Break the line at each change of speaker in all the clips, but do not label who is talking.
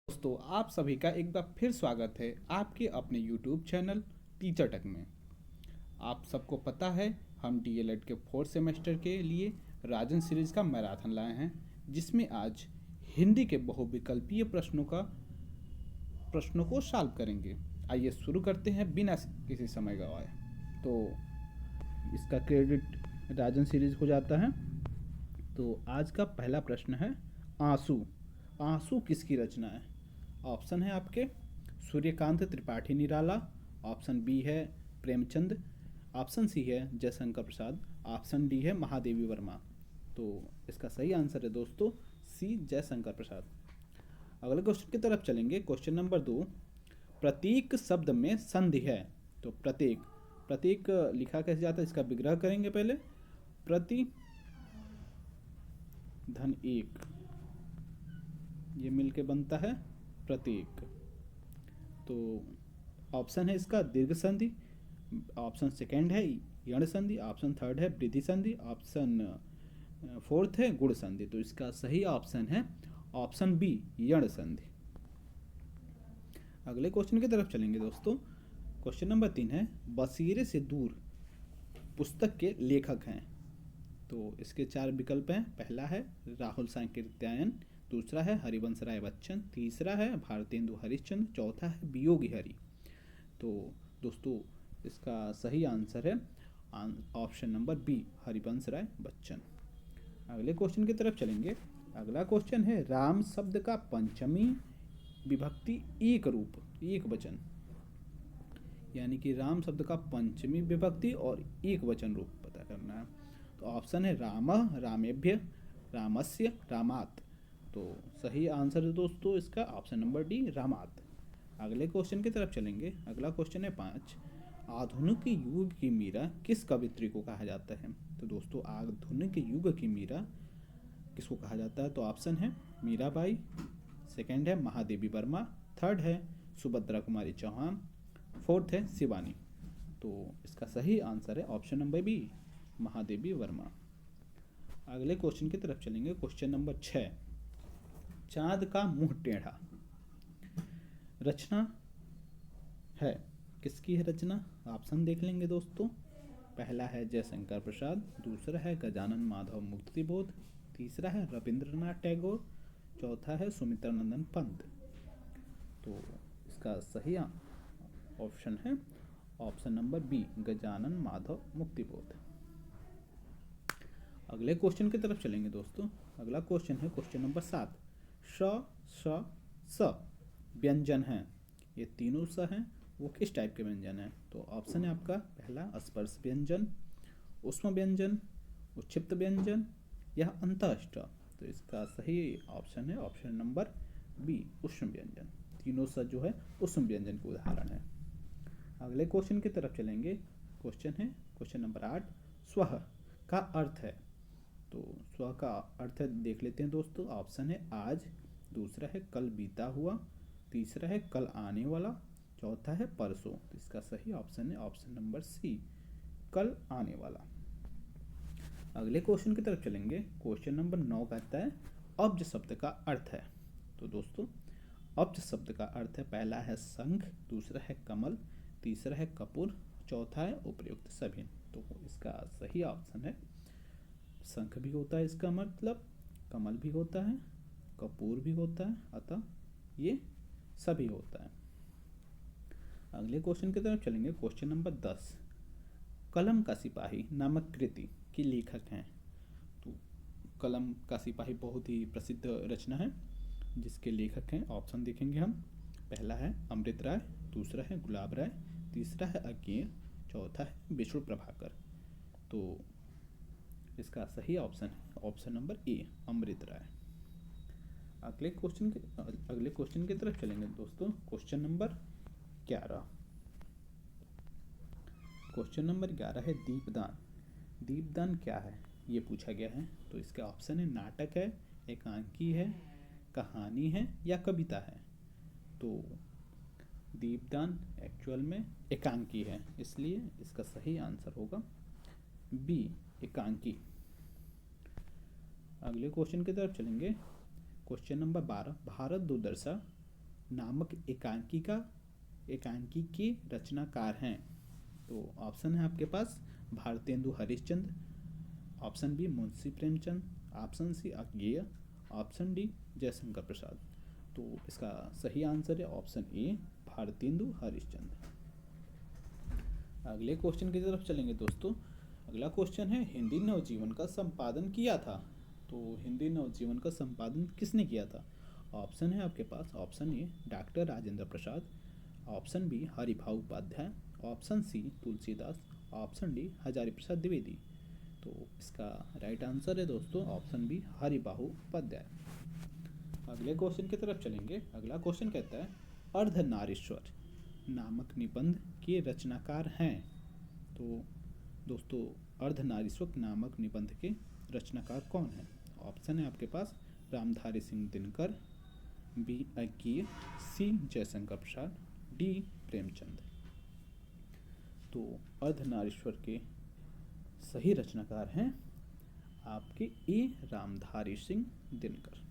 दोस्तों, आप सभी का एक बार फिर स्वागत है आपके अपने YouTube चैनल टीचर टेक में। आप सबको पता है, हम डीएलएड के फोर्थ सेमेस्टर के लिए राजन सीरीज का मैराथन लाए हैं, जिसमें आज हिंदी के बहुविकल्पीय प्रश्नों को सॉल्व करेंगे। आइए शुरू करते हैं बिना किसी समय गवाए। तो इसका क्रेडिट राजन सीरीज को जाता है। तो आज का पहला प्रश्न है, आंसू। आंसू किसकी रचना है? ऑप्शन है आपके सूर्यकांत त्रिपाठी निराला, ऑप्शन बी है प्रेमचंद, ऑप्शन सी है जयशंकर प्रसाद, ऑप्शन डी है महादेवी वर्मा। तो इसका सही आंसर है दोस्तों सी, जयशंकर प्रसाद। अगले क्वेश्चन की तरफ चलेंगे। क्वेश्चन नंबर 2, प्रतीक शब्द में संधि है। तो प्रतीक प्रतीक लिखा कैसे जाता है, इसका विग्रह करेंगे पहले। प्रति धन एक, ये मिलके बनता है प्रतीक। तो ऑप्शन है इसका दीर्घ संधि, ऑप्शन सेकेंड है यण संधि, ऑप्शन थर्ड है वृद्धि संधि, ऑप्शन फोर्थ है गुण संधि। तो इसका सही ऑप्शन है ऑप्शन बी, यण संधि। अगले क्वेश्चन की तरफ चलेंगे दोस्तों। क्वेश्चन नंबर 3 है, बसीरे से दूर पुस्तक के लेखक हैं। तो इसके 4 विकल्प हैं। पहला है राहुल सांकृत्यायन, दूसरा है हरिवंश राय बच्चन, तीसरा है भारतेंदु हरिश्चंद्र, चौथा है वियोगी हरि। तो दोस्तों इसका सही आंसर है option number B, Harivansh Rai Bachchan. अगले क्वेश्चन की तरफ चलेंगे। अगला क्वेश्चन है, राम शब्द का पंचमी विभक्ति एक रूप, एक वचन, यानी कि राम शब्द का पंचमी विभक्ति और एक वचन रूप पता करना है। तो ऑप्शन है राम, रामेभ्य, रामस्य, रामात। तो सही आंसर है दोस्तों इसका ऑप्शन नंबर डी, रामात। अगले क्वेश्चन की तरफ चलेंगे। अगला क्वेश्चन है 5, आधुनिक युग की मीरा किस कवित्री को कहा जाता है? तो दोस्तों आधुनिक युग की मीरा किसको कहा जाता है? तो ऑप्शन है मीराबाई, सेकंड है महादेवी वर्मा, थर्ड है सुभद्रा कुमारी चौहान, फोर्थ है शिवानी। तो इसका सही आंसर है option number B, Mahadevi Verma. अगले क्वेश्चन की तरफ चलेंगे। क्वेश्चन नंबर 6, चांद का मुंह टेढ़ा रचना है, किसकी है रचना? ऑप्शन देख लेंगे दोस्तों। पहला है जयशंकर प्रसाद, दूसरा है गजानन माधव मुक्तिबोध, तीसरा है रविंद्रनाथ टैगोर, चौथा है सुमित्रानंदन पंत। तो इसका सही ऑप्शन है option number B, Gajanan Madhav Muktibodh. अगले क्वेश्चन की तरफ चलेंगे दोस्तों। अगला क्वेश्चन है क्वेश्चन नंबर 7, श श स व्यंजन हैं, ये तीनों स हैं, वो किस टाइप के व्यंजन हैं? तो ऑप्शन है आपका पहला स्पर्श व्यंजन, उष्म व्यंजन, उच्छिप्त व्यंजन या अंतःष्ट। तो इसका सही ऑप्शन है ऑप्शन नंबर बी, उष्म व्यंजन। तीनों स जो है उष्म व्यंजन के उदाहरण है। अगले क्वेश्चन की तरफ चलेंगे। क्वेश्चन है क्वेश्चन नंबर 8, स्वः का अर्थ है। तो स्व का अर्थ है देख लेते हैं दोस्तों। ऑप्शन है आज, दूसरा है कल बीता हुआ, तीसरा है कल आने वाला, चौथा है परसों। तो इसका सही ऑप्शन है ऑप्शन नंबर सी, कल आने वाला। अगले क्वेश्चन की तरफ चलेंगे। क्वेश्चन नंबर 9 कहता है, अब्ज शब्द का अर्थ है। तो दोस्तों अब्ज शब्द का अर्थ है, पहला है शंख, दूसरा है कमल, तीसरा है कपूर, चौथा है उपयुक्त सभी। तो इसका सही ऑप्शन है शंख भी होता है इसका मतलब, कमल भी होता है, कपूर भी होता है, अतः ये सभी होता है। अगले क्वेश्चन की तरफ चलेंगे। क्वेश्चन नंबर 10, कलम का सिपाही नामक कृति के लेखक हैं। तो कलम का सिपाही बहुत ही प्रसिद्ध रचना है, जिसके लेखक हैं ऑप्शन देखेंगे हम। पहला है अमृत राय, दूसरा है गुलाब राय, तीसरा है अज्ञेय, चौथा है विष्णु प्रभाकर। तो इसका सही ऑप्शन है ऑप्शन नंबर ए, अमृत राय। अगले क्वेश्चन की तरफ चलेंगे दोस्तों। क्वेश्चन नंबर 11, क्वेश्चन नंबर 11 है दीपदान। दीपदान क्या है ये पूछा गया है। तो इसके ऑप्शन है नाटक है, एकांकी है, कहानी है या कविता है। तो दीपदान एक्चुअल में एकांकी है, इसलिए इसका सही आंसर होगा बी, एकांकी। अगले क्वेश्चन की तरफ चलेंगे। क्वेश्चन नंबर 12, भारत दुर्दशा नामक एकांकी के रचनाकार हैं? तो ऑप्शन है आपके पास Bharatendu Harishchandra, option B Munshi Premchand, option C Agyeya, option D Jaishankar Prasad. तो इसका सही आंसर है ऑप्शन ए भारतेंदु हरिश्चंद्र। अगले क्वेश्चन की तरफ चलेंगे दोस्तों। अगला क्वेश्चन है हिंदी नवजीवन का संपादन किया था। तो हिंदी नवजीवन का संपादन किसने किया था? ऑप्शन है आपके पास option A doctor Rajendra Prasad, option B Haribhau Upadhyay, option C Tulsidas, option D Hazari Prasad Dwivedi. तो इसका राइट आंसर है दोस्तों ऑप्शन बी हरिभाऊ उपाध्याय। अगले क्वेश्चन की तरफ चलेंगे। अगला क्वेश्चन कहता है अर्धनारीश्वर नामक निबंध के रचनाकार हैं। तो दोस्तों अर्धनारीश्वर नामक निबंध के रचनाकार कौन हैं? ऑप्शन है आपके पास रामधारी सिंह दिनकर, बी अज्ञेय, सी जयशंकर प्रसाद, डी प्रेमचंद। तो अर्धनारीश्वर के सही रचनाकार हैं आपके ए रामधारी सिंह दिनकर।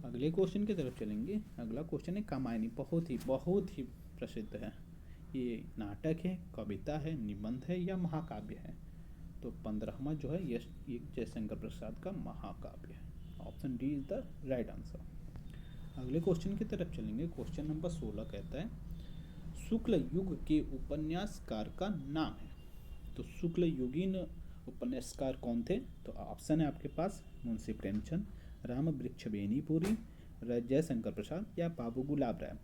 अगले क्वेश्चन की तरफ चलेंगे। अगला क्वेश्चन है कामायनी, बहुत ही प्रसिद्ध है। ये नाटक है, कविता है, निबंध है या महाकाव्य है? तो 15वां जो है ये जयशंकर प्रसाद का महाकाव्य है। Option D is the right answer. अगले क्वेश्चन की तरफ चलेंगे। क्वेश्चन नंबर 16 कहता है शुक्ल युग के उपन्यासकार का नाम है। तो शुक्ल युगीन उपन्यासकार कौन थे? तो ऑप्शन है आपके पास मुंशी प्रेमचंद, राम वृक्ष बेनीपुरी, जयशंकर प्रसाद या बाबू गुलाब राय।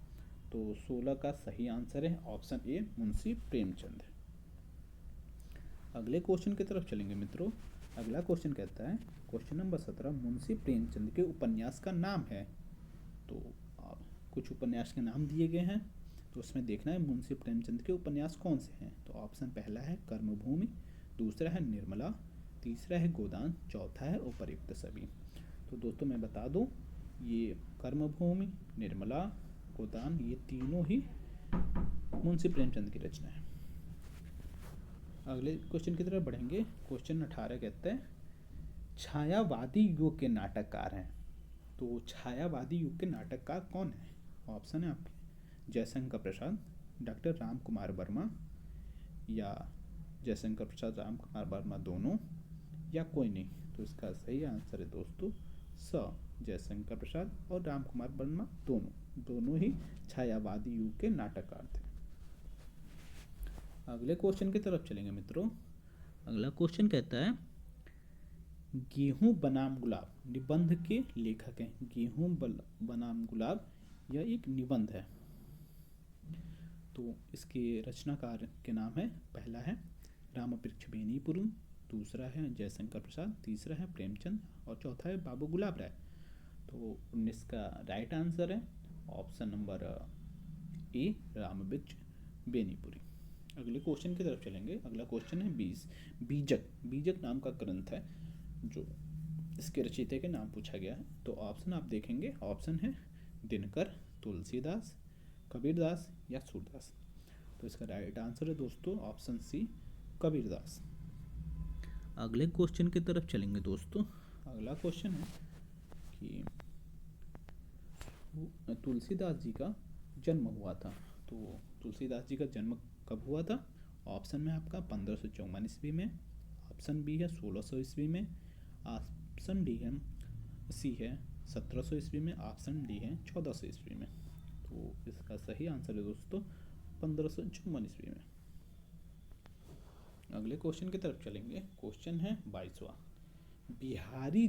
तो 16 का सही आंसर है ऑप्शन ए मुंशी प्रेमचंद। अगले क्वेश्चन की तरफ चलेंगे मित्रों। अगला क्वेश्चन कहता है क्वेश्चन नंबर 17 मुंशी प्रेमचंद के उपन्यास का नाम है। तो कुछ उपन्यास के नाम दिए गए हैं, तो उसमें देखना है मुंशी प्रेमचंद के उपन्यास कौन से हैं। तो ऑप्शन पहला है कर्मभूमि, दूसरा है निर्मला, तीसरा है गोदान, चौथा है उपर्युक्त सभी। तो दोस्तों मैं बता दूं ये कर्मभूमि, निर्मला, गोदान ये तीनों ही मुंशी प्रेमचंद की रचना है। अगले क्वेश्चन की तरफ बढ़ेंगे। क्वेश्चन 18 कहते हैं छायावादी युग के नाटककार हैं। तो छायावादी युग के नाटककार कौन है? ऑप्शन है आपके जयशंकर प्रसाद, डॉक्टर राम कुमार वर्मा, या जयशंकर प्रसाद राम कुमार वर्मा दोनों, या कोई नहीं। तो इसका सही आंसर है दोस्तों स जयशंकर प्रसाद और राम कुमार वर्मा दोनों ही छायावादी युग के नाटककार थे। अगले क्वेश्चन की तरफ चलेंगे मित्रों। अगला क्वेश्चन कहता है गेहूं बनाम गुलाब निबंध के लेखक हैं। गेहूं बनाम गुलाब यह एक निबंध है। तो इसके रचनाकार के नाम है, पहला है राम वृक्ष बेनीपुरी, दूसरा है जयशंकर प्रसाद, तीसरा है प्रेमचंद और चौथा है बाबू गुलाब राय। तो 19 का राइट आंसर है ऑप्शन नंबर ए राम वृक्ष बेनीपुरी। अगले क्वेश्चन की तरफ चलेंगे। अगला क्वेश्चन है 20 बीजक नाम का ग्रंथ है जो इसके रचयिता के नाम पूछा गया है। तो ऑप्शन आप देखेंगे, ऑप्शन है दिनकर, तुलसीदास, कबीरदास या सूरदास। तो इसका राइट आंसर है दोस्तों ऑप्शन सी कबीरदास। अगले क्वेश्चन की तरफ चलेंगे दोस्तों। अगला क्वेश्चन है कि तुलसीदास जी का जन्म हुआ था। तो तुलसीदास जी का जन्म कब हुआ था? ऑप्शन में आपका 1554 ईस्वी में, ऑप्शन बी है 1600 ईस्वी में, ऑप्शन डी है सी है 1700 ईस्वी में, ऑप्शन डी है 1400 ईस्वी में। तो इसका सही आंसर है दोस्तों 1554 ईस्वी में। अगले क्वेश्चन की तरफ चलेंगे। क्वेश्चन है 22वां बिहारी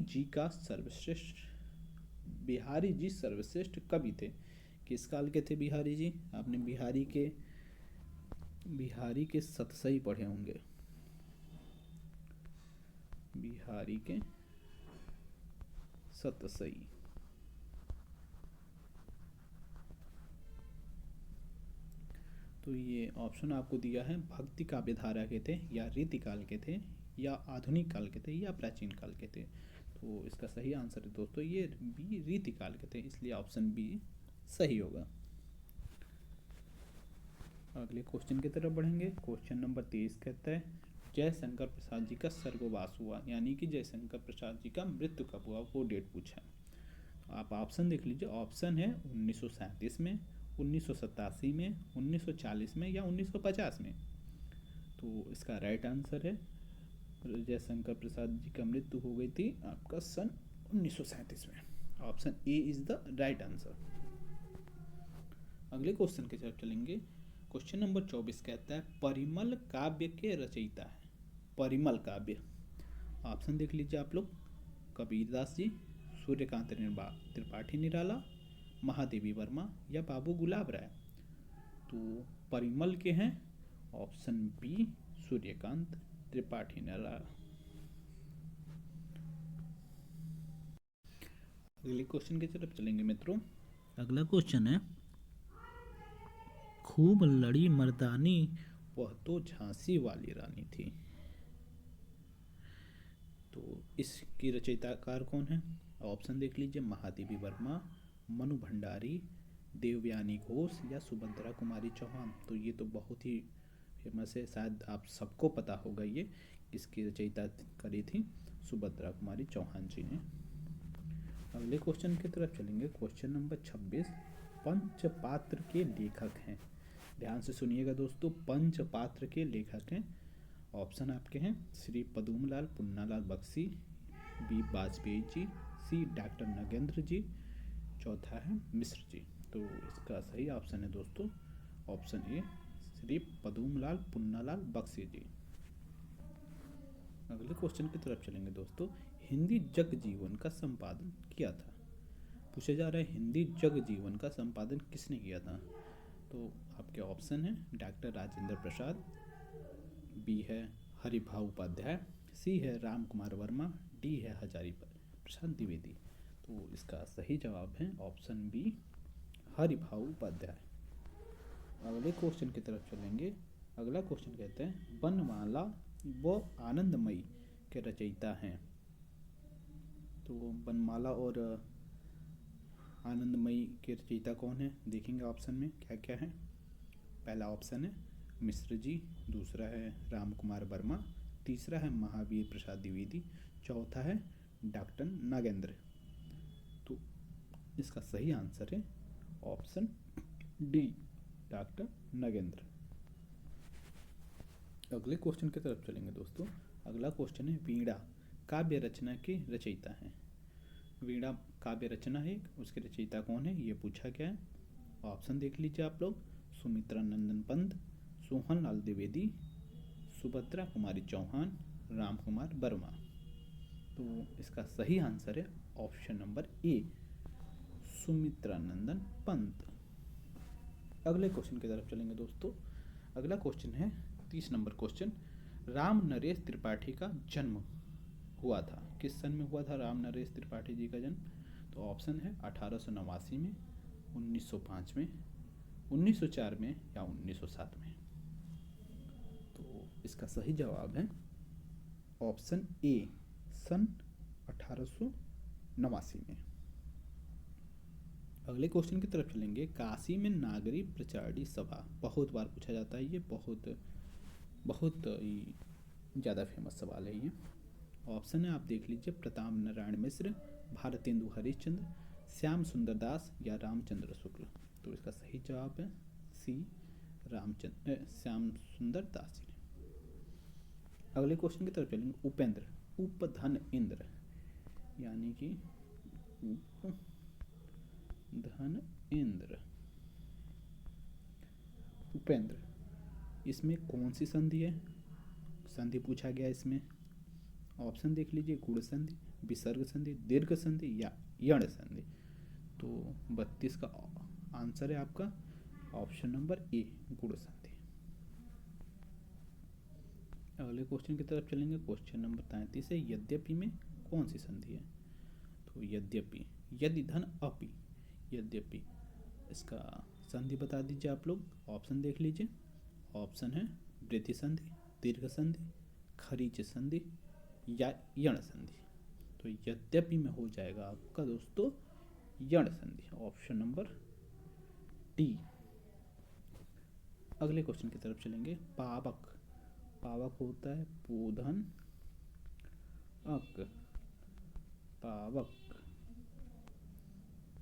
जी सर्वश्रेष्ठ कवि थे। किस काल के थे बिहारी जी? आपने बिहारी के सतसई पढ़े होंगे। बिहारी के सतसई। तो ये ऑप्शन आपको दिया है भक्ति काव्य धारा के थे, या रीति काल के थे, या आधुनिक काल के थे, या प्राचीन काल के थे। तो इसका सही आंसर है दोस्तों ये बी रीति काल के थे, इसलिए ऑप्शन बी सही होगा। अगले क्वेश्चन की तरफ बढ़ेंगे। क्वेश्चन नंबर 23 कहता है जयशंकर प्रसाद जी का स्वर्गवास हुआ, यानी कि जयशंकर प्रसाद जी का मृत्यु कब हुआ, वो डेट पूछा है। आप ऑप्शन देख लीजिए, ऑप्शन है 1937 में, 1987 में, 1940 में या 1950 में। तो इसका राइट आंसर है जयशंकर प्रसाद जी का मृत्यु हो गई थी आपका सन 1937 में। Option A is the right answer. अगले क्वेश्चन की तरफ चलेंगे। क्वेश्चन नंबर 24 कहता है परिमल काव्य के रचयिता है। परिमल काव्य, ऑप्शन देख लीजिए आप लोग, कबीरदास जी, सूर्यकांत त्रिपाठी निराला, महादेवी वर्मा या बाबू गुलाब राय। तो परिमल के हैं ऑप्शन बी सूर्यकांत त्रिपाठी निराला। अगले क्वेश्चन की तरफ चलेंगे मित्रों। अगला क्वेश्चन है खूब लड़ी मर्दानी वह तो झांसी वाली रानी थी। तो इसकी रचयिताकार कौन है? ऑप्शन देख लीजिए, महादेवी वर्मा, मनु भंडारी, देवयानी घोष या सुभद्रा कुमारी चौहान। तो ये तो बहुत ही फेमस है, शायद आप सबको पता होगा ये इसकी रचयिता करी थी सुभद्रा कुमारी चौहान जी ने। अगले क्वेश्चन की तरफ चलेंगे। क्वेश्चन नंबर 26 पंचपात्र के लेखक हैं। ध्यान से सुनिएगा दोस्तों, पंचपात्र के लेखक हैं। ऑप्शन आपके हैं श्री पदुमलाल पुन्नालाल बख्शी, बी वाजपेयी जी, सी डॉक्टर नगेंद्र जी, चौथा है मिश्र जी। तो इसका सही ऑप्शन है दोस्तों ऑप्शन ए श्री पदुमलाल पुन्नालाल बख्शी जी। अगले क्वेश्चन की तरफ चलेंगे दोस्तों। हिंदी जग जीवन का संपादन किया था। पूछा जा रहा है हिंदी जग जीवन का संपादन किसने किया था। तो आपके ऑप्शन है डॉक्टर राजेंद्र प्रसाद, बी है हरिभाऊ उपाध्याय, सी है राम कुमार वर्मा, डी है हजारी प्रसाद द्विवेदी। तो इसका सही जवाब है ऑप्शन बी हरिभाऊ उपाध्याय। अगले क्वेश्चन की तरफ चलेंगे। अगला क्वेश्चन कहते हैं बनमाला व आनंदमयी के रचयिता हैं। तो बनमाला और आनंदमयी के रचयिता कौन है देखेंगे ऑप्शन में क्या क्या है। पहला ऑप्शन है मिश्र जी, दूसरा है राम कुमार वर्मा, तीसरा है महावीर प्रसाद द्विवेदी, चौथा है डॉक्टर नागेंद्र। तो इसका सही आंसर है ऑप्शन डी डॉक्टर नागेंद्र। अगले क्वेश्चन की तरफ चलेंगे दोस्तों। अगला क्वेश्चन है वीणा काव्य रचना के रचयिता हैं। वीणा काव्य रचना है, उसके रचयिता कौन है ये पूछा गया है। ऑप्शन देख लीजिए आप लोग, सुमित्रा नंदन पंत, सोहन लाल द्विवेदी, सुभद्रा कुमारी चौहान, राम कुमार वर्मा। तो इसका सही आंसर है ऑप्शन नंबर ए सुमित्रा नंदन पंत। अगले क्वेश्चन की तरफ चलेंगे दोस्तों। अगला क्वेश्चन है 30 नंबर क्वेश्चन। राम नरेश त्रिपाठी का जन्म हुआ था, किस सन में हुआ था राम नरेश त्रिपाठी जी का जन्म। तो ऑप्शन है 1889 में, 1905 में, 1904 में या 1907 में। तो इसका सही जवाब है ऑप्शन ए सन 1889 में। अगले क्वेश्चन की तरफ चलेंगे। काशी में नागरी प्रचारणी सभा बहुत बार पूछा जाता है, ये बहुत ही ज़्यादा फेमस सवाल है ये। ऑप्शन है आप देख लीजिए, प्रताप नारायण मिश्र, भारतेंदु हरिश्चंद्र, श्याम सुंदर दास या रामचंद्र शुक्ल। तो इसका सही जवाब है सी श्याम सुंदर दास जी ने। अगले क्वेश्चन की तरफ चलेंगे। उपेंद्र उपधन इंद्र यानी कि धन इंद्र उपेंद्र, इसमें कौन सी संधि है, संधि पूछा गया इसमें। ऑप्शन देख लीजिए, गुण संधि, विसर्ग संधि, दीर्घ संधि या यण संधि। तो 32 का आंसर है आपका ऑप्शन नंबर ए गुण संधि। अगले क्वेश्चन की तरफ चलेंगे। क्वेश्चन नंबर 33 है यद्यपि में कौन सी संधि है। तो यद्यपि, यदि धन अपि, यद्यपि, इसका संधि बता दीजिए आप लोग। ऑप्शन देख लीजिए, ऑप्शन है वृद्धि संधि, दीर्घ संधि, खरीच संधि या यण संधि। तो यद्यपि में हो जाएगा आपका दोस्तों यण संधि, ऑप्शन नंबर डी। अगले क्वेश्चन की तरफ चलेंगे। पावक, पावक होता है पूधन अक, पावक।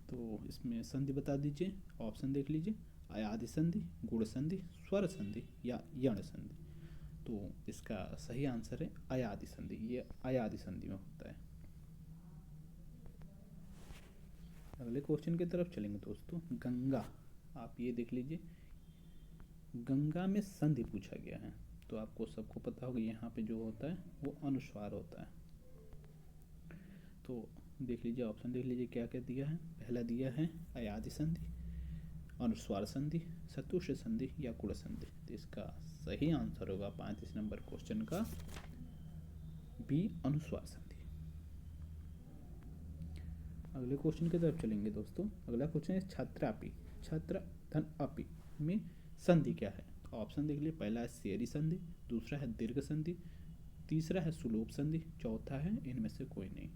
तो इसमें संधि बता दीजिए, ऑप्शन देख लीजिए, अयादि संधि, गुण संधि, स्वर संधि या यण संधि। तो इसका सही आंसर है अयादि संधि, ये अयादि संधि में होता है। अगले क्वेश्चन की तरफ चलेंगे दोस्तों। गंगा, आप ये देख लीजिए, गंगा में संधि पूछा गया है। तो आपको सबको पता होगा यहाँ पे जो होता है वो अनुस्वार होता है। तो देख लीजिए, ऑप्शन देख लीजिए क्या क्या दिया है। पहला दिया है अयादि संधि, अनुस्वार संधि, चतुष्ट संधि या गुण संधि। तो इसका सही आंसर होगा 35 नंबर क्वेश्चन का बी, अनुस्वार संधि। अगले क्वेश्चन की तरफ चलेंगे दोस्तों। अगला क्वेश्चन है छात्रापि, छात्र धन अपि में संधि क्या है। तो ऑप्शन देख लीजिए, पहला है सेरी संधि, दूसरा है दीर्घ संधि, तीसरा है सुलोभ संधि, चौथा है इनमें से कोई नहीं।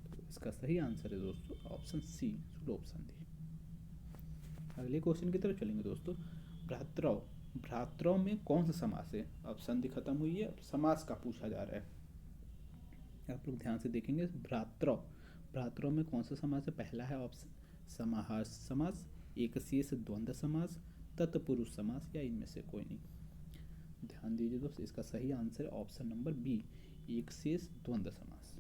तो इसका सही आंसर है दोस्तों ऑप्शन सी, सुलोभ संधि। अगले क्वेश्चन की तरफ चलेंगे दोस्तों। भ्रातृ, भ्रातृ में कौन सा समास है। अब संधि खत्म हुई है, अब समास का पूछा जा रहा है। आप लोग ध्यान से देखेंगे, भ्रातृ, भ्रातृ में कौन सा समास है। पहला है ऑप्शन समाहार समास, एकशेष द्वंद्व समास, तत्पुरुष समास या इनमें से कोई नहीं। ध्यान दीजिए दोस्तों, इसका सही आंसर है ऑप्शन नंबर बी, एकशेष द्वंद्व समास।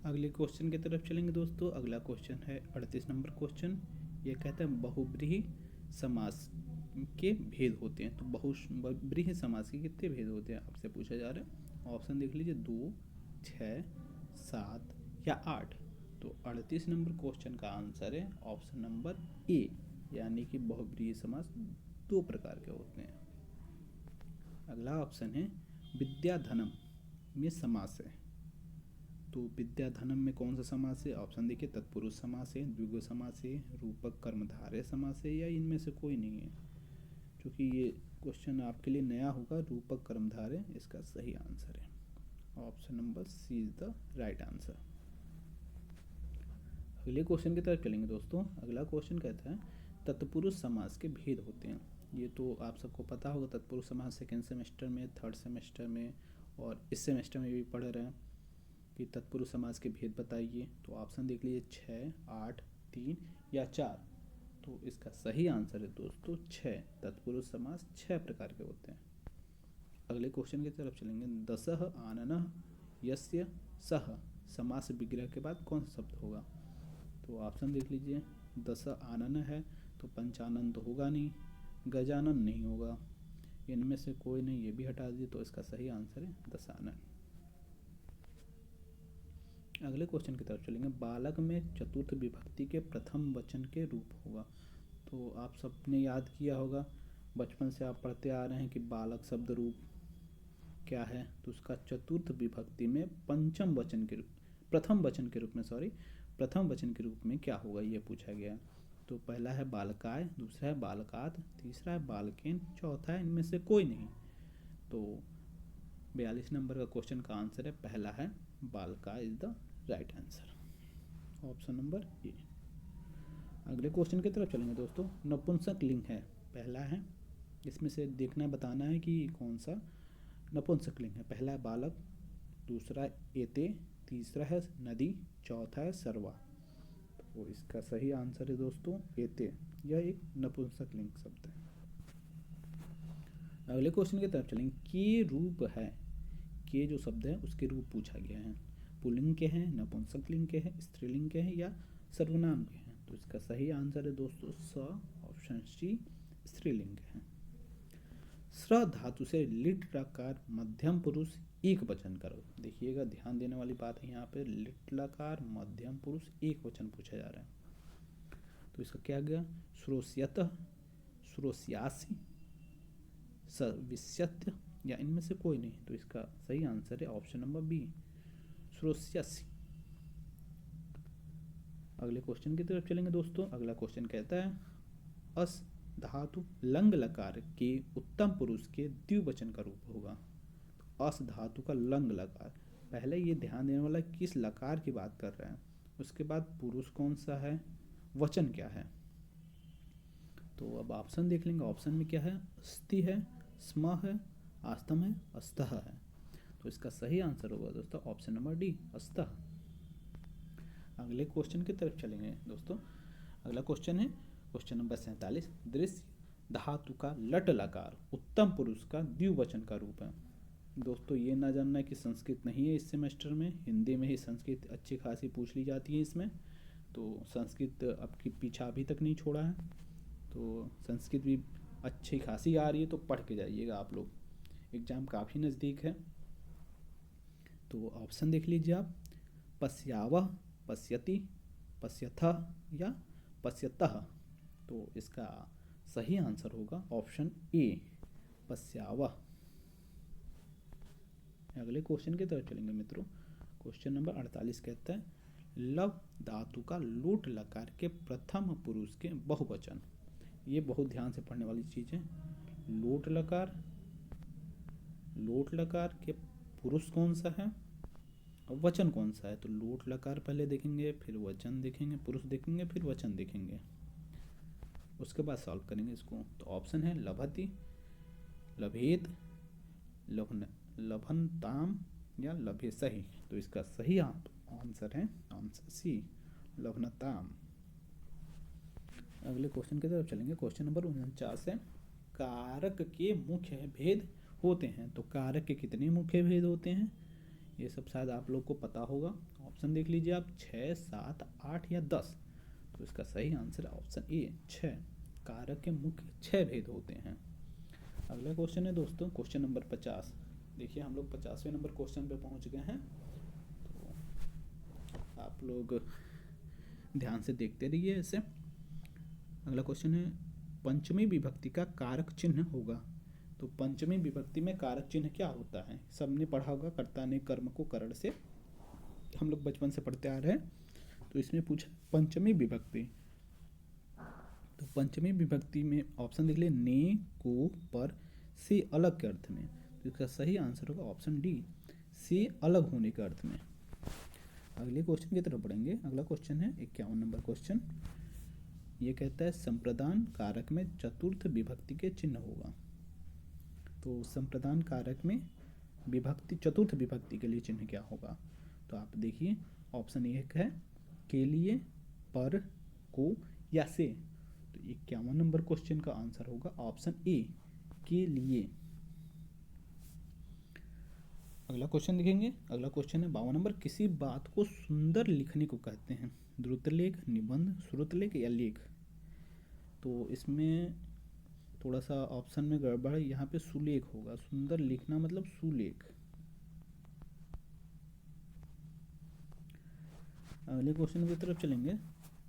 अगले क्वेश्चन की तरफ चलेंगे दोस्तों। अगला क्वेश्चन है 38 नंबर क्वेश्चन। ये कहता है बहुब्रीहि समास के भेद होते हैं। तो बहुब्रीहि समास के कितने भेद होते हैं आपसे पूछा जा रहा है। ऑप्शन देख लीजिए, 2, 6, 7 या 8। तो 38 नंबर क्वेश्चन का आंसर है ऑप्शन नंबर ए, यानी कि बहुब्रीहि समास 2 प्रकार के होते हैं। अगला ऑप्शन है विद्याधनम में समास है। तो विद्याधनम में कौन सा समास है। ऑप्शन देखिए, तत्पुरुष समास है, द्विगु समास है, रूपक कर्मधारय समास है या इनमें से कोई नहीं है। क्योंकि ये क्वेश्चन आपके लिए नया होगा, रूपक कर्मधारय इसका सही आंसर है। Option number C is the right answer. अगले क्वेश्चन की तरफ चलेंगे दोस्तों। अगला क्वेश्चन कहता है तत्पुरुष समास के भेद होते हैं। ये तो आप सबको पता होगा, तत्पुरुष समास सेकेंड सेमेस्टर में, थर्ड सेमेस्टर में और इस सेमेस्टर में भी पढ़ रहे हैं कि तत्पुरुष समास के भेद बताइए। तो ऑप्शन देख लीजिए, 6, 8, 3 या 4। तो इसका सही आंसर है दोस्तों 6, तत्पुरुष समास 6 प्रकार के होते हैं। अगले क्वेश्चन की तरफ चलेंगे। दसः आननः यस्य सह समास विग्रह के बाद कौन सा शब्द होगा। तो ऑप्शन देख लीजिए, दस आनन है तो पंचानन तो होगा नहीं, गजानन नहीं होगा, इनमें से कोई नहीं, ये भी हटा दीजिए। तो इसका सही आंसर है दशानन। अगले क्वेश्चन की तरफ चलेंगे। बालक में चतुर्थ विभक्ति के प्रथम वचन के रूप होगा। तो आप सबने याद किया होगा, बचपन से आप पढ़ते आ रहे हैं कि बालक शब्द रूप क्या है। तो उसका चतुर्थ विभक्ति में पंचम वचन के रूप, प्रथम वचन के रूप में, प्रथम वचन के रूप में क्या होगा ये पूछा गया। तो पहला है बालकाय, दूसरा है बालकात, तीसरा है बालकेन, चौथा है इनमें से कोई नहीं। तो 42 नंबर का क्वेश्चन का आंसर है पहला है बालकाय is the right answer, option number A. अगले क्वेश्चन की तरफ चलेंगे दोस्तों। नपुंसक लिंग है, पहला है, इसमें से देखना बताना है कि कौन सा नपुंसक लिंग है। पहला है बालक, दूसरा है एते, तीसरा है नदी, चौथा है सर्वा। तो इसका सही आंसर है दोस्तों एते, यह एक नपुंसक लिंग शब्द है। अगले क्वेश्चन की तरफ चलेंगे। के रूप है, के जो शब्द है उसके रूप पूछा गया है। पुल्लिंग के हैं, नपुंसक लिंग के हैं, स्त्रीलिंग के हैं या सर्वनाम के हैं। तो इसका सही आंसर है दोस्तों स, ऑप्शन सी, स्त्रीलिंग के हैं। स्र धातु से लिट लकार मध्यम पुरुष एक वचन करो। देखिएगा, ध्यान देने वाली बात है यहाँ पे, लिट लकार मध्यम पुरुष एक वचन पूछा जा रहा है। तो इसका क्या गया, श्रोष्यतः, श्रोष्यासि, सविष्यत्य या इनमें से कोई नहीं। तो इसका सही आंसर है ऑप्शन नंबर बी, श्रोष्यसि। अगले क्वेश्चन की तरफ चलेंगे दोस्तों। अगला क्वेश्चन कहता है अस धातु लंग लकार के उत्तम पुरुष के द्विवचन का रूप होगा। तो अस धातु का लंग लकार, पहले ये ध्यान देने वाला किस लकार की बात कर रहे हैं, उसके बाद पुरुष कौन सा है, वचन क्या है। तो अब ऑप्शन देख लेंगे। ऑप्शन में क्या है, अस्ति है, स्म है, आस्तम है, अस्तः है। तो इसका सही आंसर होगा दोस्तों ऑप्शन नंबर डी, अस्तः। अगले क्वेश्चन की तरफ चलेंगे दोस्तों। अगला क्वेश्चन है क्वेश्चन नंबर 47। दृश्य धातु का लट लकार उत्तम पुरुष का द्विवचन का रूप है। दोस्तों ये ना जानना कि संस्कृत नहीं है इस सेमेस्टर में, हिंदी में ही संस्कृत अच्छी खासी पूछ ली जाती है इसमें, तो संस्कृत आपकी पीछा अभी तक नहीं छोड़ा है, तो संस्कृत भी अच्छी खासी आ रही है, तो पढ़ के जाइएगा आप लोग, एग्ज़ाम काफ़ी नज़दीक है। तो ऑप्शन देख लीजिए आप, पश्यावह, पश्यति, पश्यथः या पश्यतः। तो इसका सही आंसर होगा ऑप्शन ए, पश्यावह। अगले क्वेश्चन की तरफ चलेंगे मित्रों। क्वेश्चन नंबर 48 कहता है लव धातु का लोट लकार के प्रथम पुरुष के बहुवचन। ये बहुत ध्यान से पढ़ने वाली चीज़ है। लोट लकार के पुरुष कौन सा है और वचन कौन सा है। तो लोट लकार पहले देखेंगे, फिर वचन देखेंगे, पुरुष देखेंगे, फिर वचन देखेंगे, उसके बाद सॉल्व करेंगे इसको। तो ऑप्शन है लभति, लभेत, लभनताम या लभे सही। तो इसका सही आंसर है आंसर सी, लभनताम। अगले क्वेश्चन की तरफ चलेंगे। क्वेश्चन नंबर 49 है कारक के मुख्य भेद होते हैं। तो कारक के कितने मुख्य भेद होते हैं, ये सब शायद आप लोग को पता होगा। ऑप्शन देख लीजिए आप, 6, 7, 8 या 10। तो इसका सही आंसर है ऑप्शन ए, 6। कारक के मुख्य 6 भेद होते हैं। अगला क्वेश्चन है दोस्तों क्वेश्चन नंबर 50। देखिए हम लोग 50वें नंबर क्वेश्चन पे पहुंच गए हैं, तो आप लोग ध्यान से देखते रहिए इसे। अगला क्वेश्चन है पंचमी विभक्ति का कारक चिन्ह होगा। तो पंचमी विभक्ति में कारक चिन्ह क्या होता है, सबने पढ़ा होगा, कर्ता ने कर्म को करण से, हम लोग बचपन से पढ़ते आ रहे हैं। तो इसमें पूछा पंचमी विभक्ति, तो पंचमी विभक्ति में ऑप्शन देख लिए, ने, को, पर, से अलग के अर्थ में। तो इसका सही आंसर होगा ऑप्शन डी, से अलग होने के अर्थ में। अगले क्वेश्चन की तरफ बढ़ेंगे। अगला क्वेश्चन है 51 नंबर क्वेश्चन। ये कहता है संप्रदान कारक में चतुर्थ विभक्ति के चिन्ह होगा। तो संप्रदान कारक में विभक्ति, चतुर्थ विभक्ति के लिए चिन्ह क्या होगा। तो आप देखिए ऑप्शन एक है के लिए, पर, को या से। तो 51 नंबर क्वेश्चन का आंसर होगा ऑप्शन ए, के लिए। अगला क्वेश्चन देखेंगे। अगला क्वेश्चन है 52 नंबर। किसी बात को सुंदर लिखने को कहते हैं, द्रुतलेख, निबंध, श्रुतलेख या लेख। तो इसमें थोड़ा सा ऑप्शन में गड़बड़ है, यहाँ पे सुलेख होगा। सुंदर लिखना मतलब सुलेख। अगले क्वेश्चन की तरफ चलेंगे।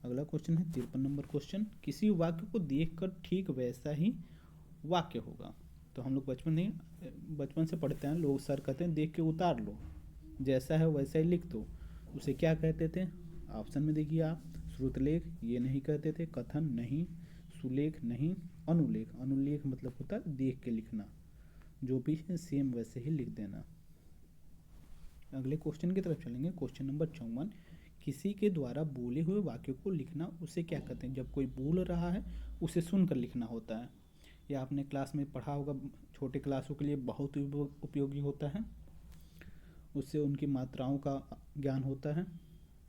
अगला क्वेश्चन है 53 नंबर क्वेश्चन। किसी वाक्य को देखकर ठीक वैसा ही वाक्य होगा। तो हम लोग बचपन से पढ़ते हैं, लोग सर कहते हैं देख के उतार लो, जैसा है वैसा ही लिख दो। उसे क्या कहते थे, ऑप्शन में देखिए आप, श्रुतलेख ये नहीं कहते थे, कथन नहीं, सुलेख नहीं, अनुलेख। अनुलेख मतलब होता है देख के लिखना, जो भी है सेम वैसे ही लिख देना। अगले क्वेश्चन की तरफ चलेंगे। Question number 54। किसी के द्वारा बोले हुए वाक्य को लिखना उसे क्या कहते हैं। जब कोई बोल रहा है उसे सुनकर लिखना होता है। यह आपने क्लास में पढ़ा होगा, छोटे क्लासों के लिए बहुत उपयोगी होता है, उससे उनकी मात्राओं का ज्ञान होता है।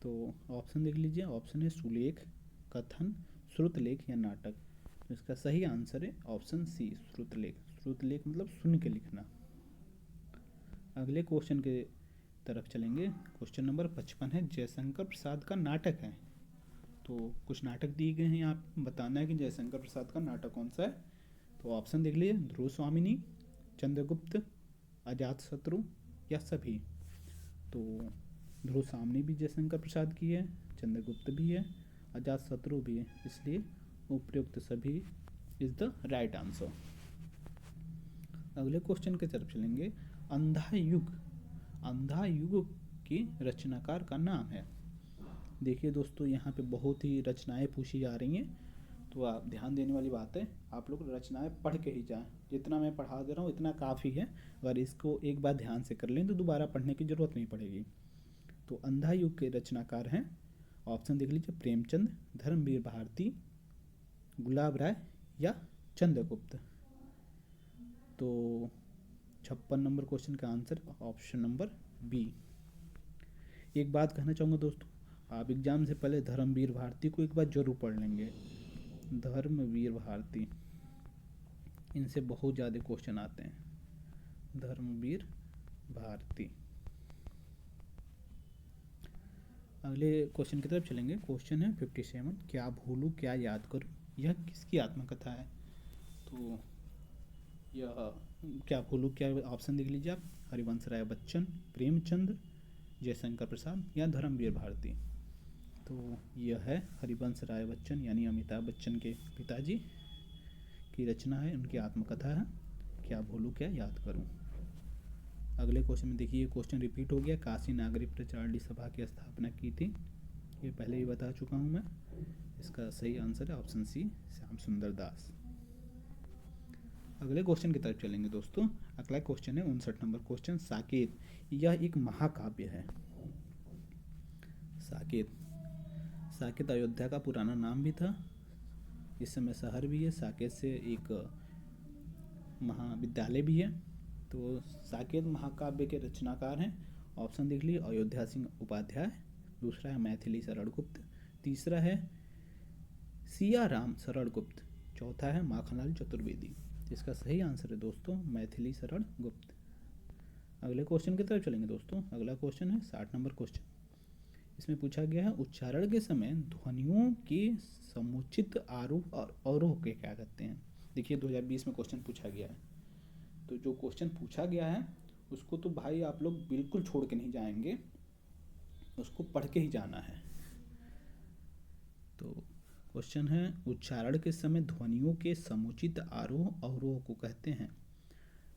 तो ऑप्शन देख लीजिए, ऑप्शन है सुलेख, कथन, श्रुतलेख या नाटक। तो इसका सही आंसर है ऑप्शन सी, श्रुतलेख। श्रुतलेख मतलब सुन के लिखना। अगले क्वेश्चन के तरफ चलेंगे। क्वेश्चन नंबर 55 है जयशंकर प्रसाद का नाटक है। तो कुछ नाटक दिए गए हैं, यहाँ बताना है कि जयशंकर प्रसाद का नाटक कौन सा है। तो ऑप्शन देख लीजिए, ध्रुव स्वामिनी, चंद्रगुप्त, अजातशत्रु या सभी। तो ध्रुव स्वामिनी भी जयशंकर प्रसाद की है, चंद्रगुप्त भी है, अजातशत्रु भी है, इसलिए उपयुक्त सभी इज द राइट आंसर। अगले क्वेश्चन की तरफ चलेंगे। अंधा युग के रचनाकार का नाम है। देखिए दोस्तों यहाँ पे बहुत ही रचनाएं पूछी जा रही हैं, तो आप ध्यान देने वाली बात है, आप लोग रचनाएं पढ़ के ही जाएं। जितना मैं पढ़ा दे रहा हूँ इतना काफ़ी है, अगर इसको एक बार ध्यान से कर लें तो दोबारा पढ़ने की ज़रूरत नहीं पड़ेगी। तो अंधा युग के रचनाकार हैं, ऑप्शन देख लीजिए, प्रेमचंद, धर्मवीर भारती, गुलाब राय या चंद्रगुप्त। तो 56 नंबर क्वेश्चन का आंसर ऑप्शन नंबर बी। एक बात कहना चाहूँगा दोस्तों, आप एग्जाम से पहले धर्मवीर भारती को एक बार जरूर पढ़ लेंगे। धर्मवीर भारती, इनसे बहुत ज़्यादा क्वेश्चन आते हैं। धर्मवीर भारती। अगले क्वेश्चन की तरफ चलेंगे। क्वेश्चन है 57, क्या भूलूं क्या याद करूं, यह किसकी आत्मकथा है? तो यह क्या भूलूं क्या, ऑप्शन देख लीजिए आप। हरिवंश राय बच्चन, प्रेमचंद, जयशंकर प्रसाद या धर्मवीर भारती। तो यह है हरिवंश राय बच्चन, यानी अमिताभ बच्चन के पिताजी की रचना है, उनकी आत्मकथा है क्या भूलूं क्या याद करूं। अगले क्वेश्चन में देखिए, क्वेश्चन रिपीट हो गया। काशी नागरिक प्रचारणी सभा की स्थापना की थी, ये पहले ही बता चुका हूं मैं। इसका सही आंसर है ऑप्शन सी, श्याम सुंदर दास। अगले क्वेश्चन की तरफ चलेंगे दोस्तों। अगला क्वेश्चन है 59 नंबर क्वेश्चन। साकेत, यह एक महाकाव्य है। साकेत, साकेत अयोध्या का पुराना नाम भी था, इस समय शहर भी है। साकेत से एक महाविद्यालय भी है। तो साकेत महाकाव्य के रचनाकार हैं। ऑप्शन देख लीजिए, अयोध्या सिंह उपाध्याय, दूसरा है मैथिली शरण गुप्त, तीसरा है सिया राम शरण गुप्त, चौथा है माखनलाल चतुर्वेदी। इसका सही आंसर है दोस्तों मैथिली शरण गुप्त। अगले क्वेश्चन की तरफ चलेंगे दोस्तों। अगला क्वेश्चन है 60 नंबर क्वेश्चन। इसमें पूछा गया है उच्चारण के समय ध्वनियों के समुचित आरोह और अवरोह के क्या कहते हैं। देखिए 2020 में क्वेश्चन पूछा गया है, तो जो क्वेश्चन पूछा गया है उसको तो भाई आप लोग बिल्कुल छोड़ के नहीं जाएंगे, उसको पढ़ के ही जाना है। तो क्वेश्चन है उच्चारण के समय ध्वनियों के समुचित आरोह अवरोह को कहते हैं।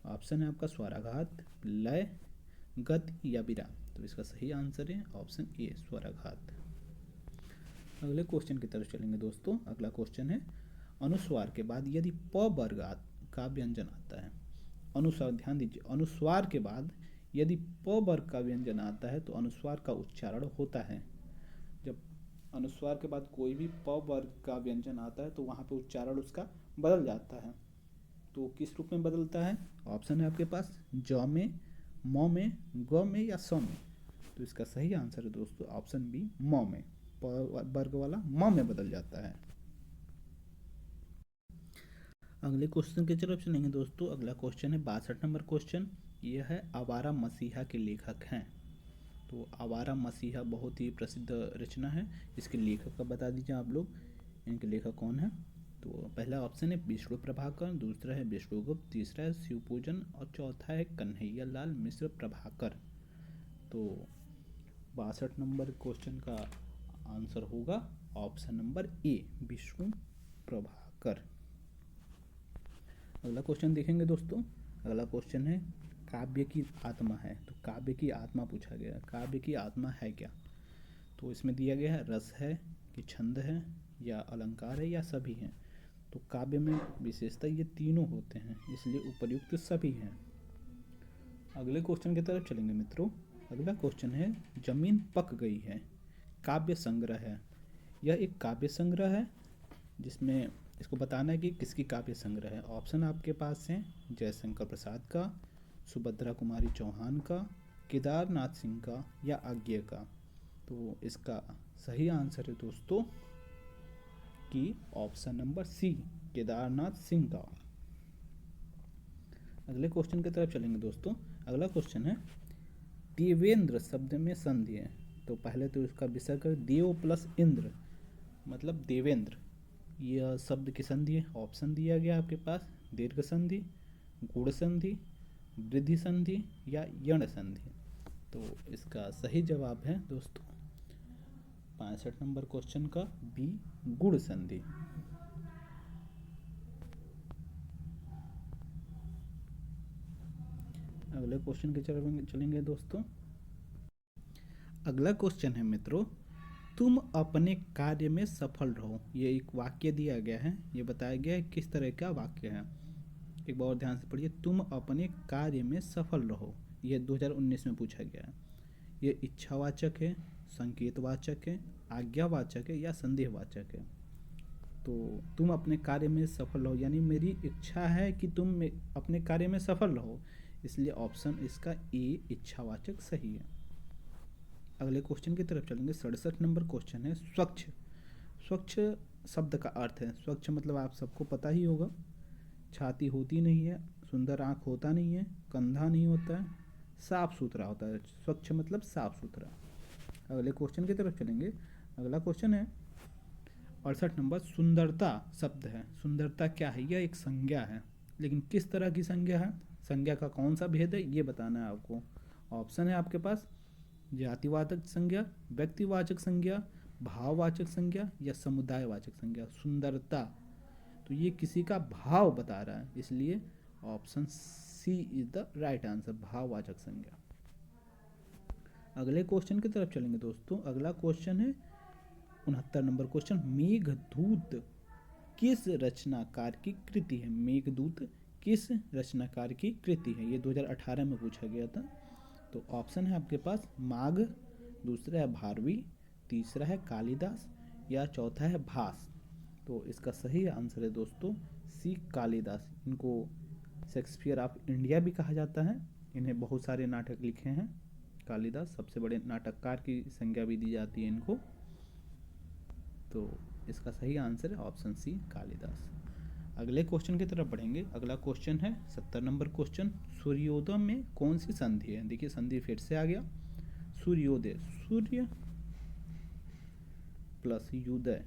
ऑप्शन है आपका स्वराघात, लय, गति या विराम। तो इसका सही आंसर है ऑप्शन ए, स्वराघात। अगले क्वेश्चन की तरफ चलेंगे दोस्तों। अगला क्वेश्चन है अनुस्वार के बाद यदि प वर्ग का व्यंजन आता है। अनुस्वार, ध्यान दीजिए, अनुस्वार के बाद यदि प वर्ग का व्यंजन आता है तो अनुस्वार का उच्चारण होता है। जब अनुस्वार के बाद कोई भी प वर्ग का व्यंजन आता है तो वहाँ पे उच्चारण उसका बदल जाता है। तो किस रूप में बदलता है? ऑप्शन है आपके पास ज में, म में, ग में या स में। तो इसका सही आंसर है दोस्तों ऑप्शन बी, म में। प वर्ग वाला म में बदल जाता है। अगले क्वेश्चन की तरफ चलेंगे दोस्तों। अगला क्वेश्चन है 62 नंबर क्वेश्चन। यह है आवारा मसीहा के लेखक हैं। तो आवारा मसीहा बहुत ही प्रसिद्ध रचना है, इसके लेखक का बता दीजिए आप लोग, इनके लेखक कौन है। तो पहला ऑप्शन है विष्णु प्रभाकर, दूसरा है विष्णुगुप्त, तीसरा है शिवपूजन और चौथा है कन्हैया लाल मिश्र प्रभाकर। तो 62 नंबर क्वेश्चन का आंसर होगा ऑप्शन नंबर ए, विष्णु प्रभाकर। अगला क्वेश्चन देखेंगे दोस्तों। अगला क्वेश्चन है काव्य की आत्मा है। तो काव्य की आत्मा पूछा गया, काव्य की आत्मा है क्या। तो इसमें दिया गया है रस है कि छंद है या अलंकार है या सभी हैं। तो काव्य में विशेषता ये तीनों होते हैं, इसलिए उपयुक्त सभी हैं। अगले क्वेश्चन की तरफ चलेंगे मित्रों। अगला क्वेश्चन है जमीन पक गई है काव्य संग्रह है। यह एक काव्य संग्रह है जिसमें इसको बताना है कि किसकी काव्य संग्रह है। ऑप्शन आपके पास हैं जयशंकर प्रसाद का, सुभद्रा कुमारी चौहान का, केदारनाथ सिंह का या आज्ञे का। तो इसका सही आंसर है दोस्तों कि option number C, Kedarnath Singh का। अगले क्वेश्चन की तरफ चलेंगे दोस्तों। अगला क्वेश्चन है देवेंद्र शब्द में संधि है। तो पहले तो इसका विसर्ग देव प्लस इंद्र मतलब देवेंद्र, यह शब्द की संधि है। ऑप्शन दिया गया आपके पास दीर्घ संधि, गुण संधि, वृद्धि संधि या यण संधि। तो इसका सही जवाब है दोस्तों 65 नंबर क्वेश्चन का बी, गुण संधि। अगले क्वेश्चन की तरफ चलेंगे दोस्तों। अगला क्वेश्चन है मित्रों, तुम अपने कार्य में सफल रहो। ये एक वाक्य दिया गया है, ये बताया गया है किस तरह का वाक्य है। एक बार ध्यान से पढ़िए, तुम अपने कार्य में सफल रहो। ये 2019 में पूछा गया है। ये इच्छावाचक है, संकेतवाचक है, आज्ञावाचक है या संदेहवाचक है। तो तुम अपने कार्य में सफल रहो यानी मेरी इच्छा है कि तुम अपने कार्य में सफल रहो, इसलिए ऑप्शन इसका ए, इच्छावाचक सही है। अगले क्वेश्चन की तरफ चलेंगे। 67 नंबर क्वेश्चन है स्वच्छ। स्वच्छ शब्द का अर्थ है, स्वच्छ मतलब आप सबको पता ही होगा, छाती होती नहीं है, सुंदर आँख होता नहीं है, कंधा नहीं होता है, साफ सुथरा होता है। स्वच्छ मतलब साफ सुथरा। अगले क्वेश्चन की तरफ चलेंगे। अगला क्वेश्चन है 68 नंबर। सुंदरता शब्द है। सुंदरता क्या है? यह एक संज्ञा है, लेकिन किस तरह की संज्ञा है, संज्ञा का कौन सा भेद है, ये बताना है आपको। ऑप्शन है आपके पास जातिवाचक संज्ञा, व्यक्तिवाचक संज्ञा, भाववाचक संज्ञा या समुदायवाचक संज्ञा। सुंदरता, तो ये किसी का भाव बता रहा है, इसलिए option C is the right answer, भाववाचक संज्ञा। अगले क्वेश्चन की तरफ चलेंगे दोस्तों। अगला क्वेश्चन है 69 नंबर क्वेश्चन। मेघदूत किस रचनाकार की कृति है? मेघदूत किस रचनाकार की कृति है? ये 2018 में पूछा गया था। तो ऑप्शन है आपके पास माघ, दूसरा है भारवी, तीसरा है कालिदास या चौथा है भास। तो इसका सही आंसर है दोस्तों सी, कालिदास। इनको शेक्सपियर ऑफ इंडिया भी कहा जाता है। इन्हें बहुत सारे नाटक लिखे हैं। कालिदास सबसे बड़े नाटककार की संज्ञा भी दी जाती है इनको। तो इसका सही आंसर है ऑप्शन सी, कालिदास। अगले क्वेश्चन की तरफ बढ़ेंगे। अगला क्वेश्चन है 70 नंबर क्वेश्चन। सूर्योदय में कौन सी संधि है? देखिए संधि फिर से आ गया। सूर्योदय, सूर्य प्लस युदय,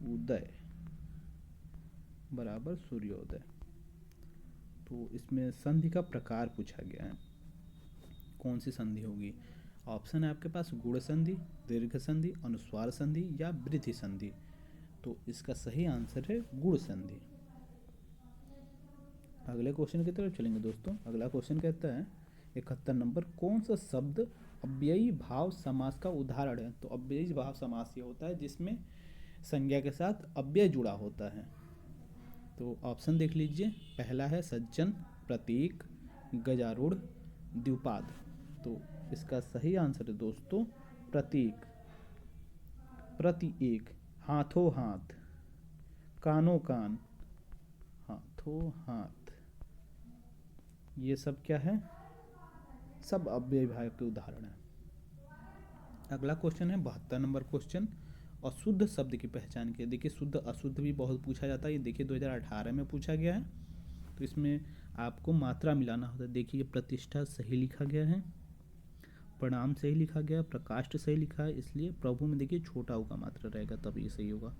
उदय बराबर सूर्योदय। तो इसमें संधि का प्रकार पूछा गया है, कौन सी संधि होगी? ऑप्शन है आपके पास गुण संधि, दीर्घ संधि, अनुस्वार संधि या वृद्धि संधि। तो इसका सही आंसर है गुण संधि। अगले क्वेश्चन की तरफ चलेंगे दोस्तों। अगला क्वेश्चन कहता है 71 नंबर। कौन सा शब्द अव्ययी भाव समास का उदाहरण है? तो अव्ययी भाव समास ये होता है जिसमें संज्ञा के साथ अव्यय जुड़ा होता है। तो ऑप्शन देख लीजिए। पहला है सज्जन, प्रतीक, गजारूढ़, द्विपाद। तो इसका सही आंसर है दोस्तों प्रतीक। प्रति एक, हाथों हाथ, कानों कान, हाथों हाथ, ये सब क्या है? सब अव्ययी भाव के उदाहरण है। अगला क्वेश्चन है 72 नंबर क्वेश्चन। अशुद्ध शब्द की पहचान की। देखिए शुद्ध अशुद्ध भी बहुत पूछा जाता है। ये देखिए 2018 में पूछा गया है। तो इसमें आपको मात्रा मिलाना होता है। देखिए प्रतिष्ठा सही लिखा गया है, प्रणाम सही लिखा गया, प्रकाष्ठ सही लिखा है, इसलिए प्रभु में देखिए छोटा ऊ का मात्रा रहेगा तब ये सही होगा।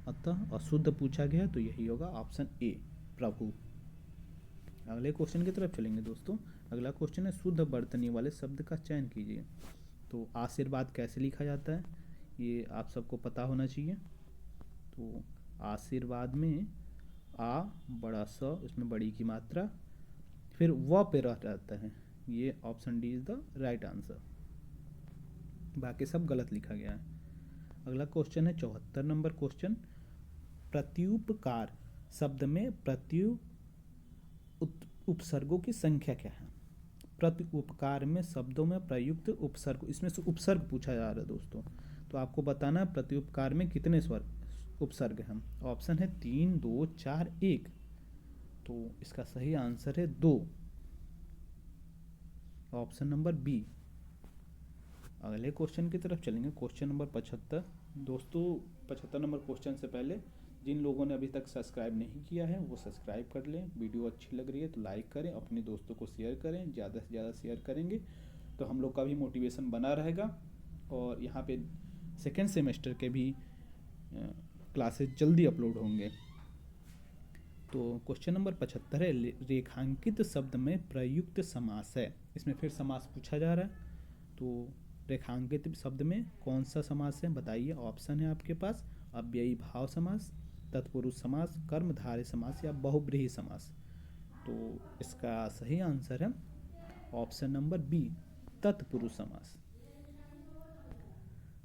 अतः अशुद्ध पूछा गया तो यही होगा ऑप्शन ए, प्रभु। अगले क्वेश्चन की तरफ चलेंगे दोस्तों। अगला क्वेश्चन है शुद्ध वर्तनी वाले शब्द का चयन कीजिए। तो आशीर्वाद कैसे लिखा जाता है ये आप सबको पता होना चाहिए। तो आशीर्वाद में आ बड़ा स, इसमें बड़ी की मात्रा, फिर व पे रह जाता है। ये option D is the right answer, बाकी सब गलत लिखा गया है। अगला क्वेश्चन है 74 नंबर क्वेश्चन। प्रत्युपकार शब्द में प्रत्यु उपसर्गों की संख्या क्या है? प्रत्युपकार में शब्दों में प्रयुक्त उपसर्ग, इसमें से उपसर्ग पूछा जा रहा है दोस्तों। तो आपको बताना है प्रत्युपकार में कितने स्वर उपसर्ग हैं। ऑप्शन है 3, 2, 4, 1। तो इसका सही आंसर है 2, ऑप्शन नंबर बी। अगले क्वेश्चन की तरफ चलेंगे। क्वेश्चन नंबर 75 दोस्तों। 75 नंबर क्वेश्चन से पहले जिन लोगों ने अभी तक सब्सक्राइब नहीं किया है वो सब्सक्राइब कर लें। वीडियो अच्छी लग रही है तो लाइक करें, अपने दोस्तों को शेयर करें। ज़्यादा से ज़्यादा शेयर करेंगे तो हम लोग का भी मोटिवेशन बना रहेगा। और यहाँ पे सेकेंड सेमेस्टर के भी क्लासेस जल्दी अपलोड होंगे। तो क्वेश्चन नंबर 75 है रेखांकित शब्द में प्रयुक्त समास है। इसमें फिर समास पूछा जा रहा है। तो रेखांकित शब्द में कौन सा समास है बताइए। ऑप्शन है आपके पास अव्ययी भाव समास, तत्पुरुष समास, कर्मधारय समास या बहुब्रीहि समास। तो इसका सही आंसर है ऑप्शन नंबर बी, तत्पुरुष समास।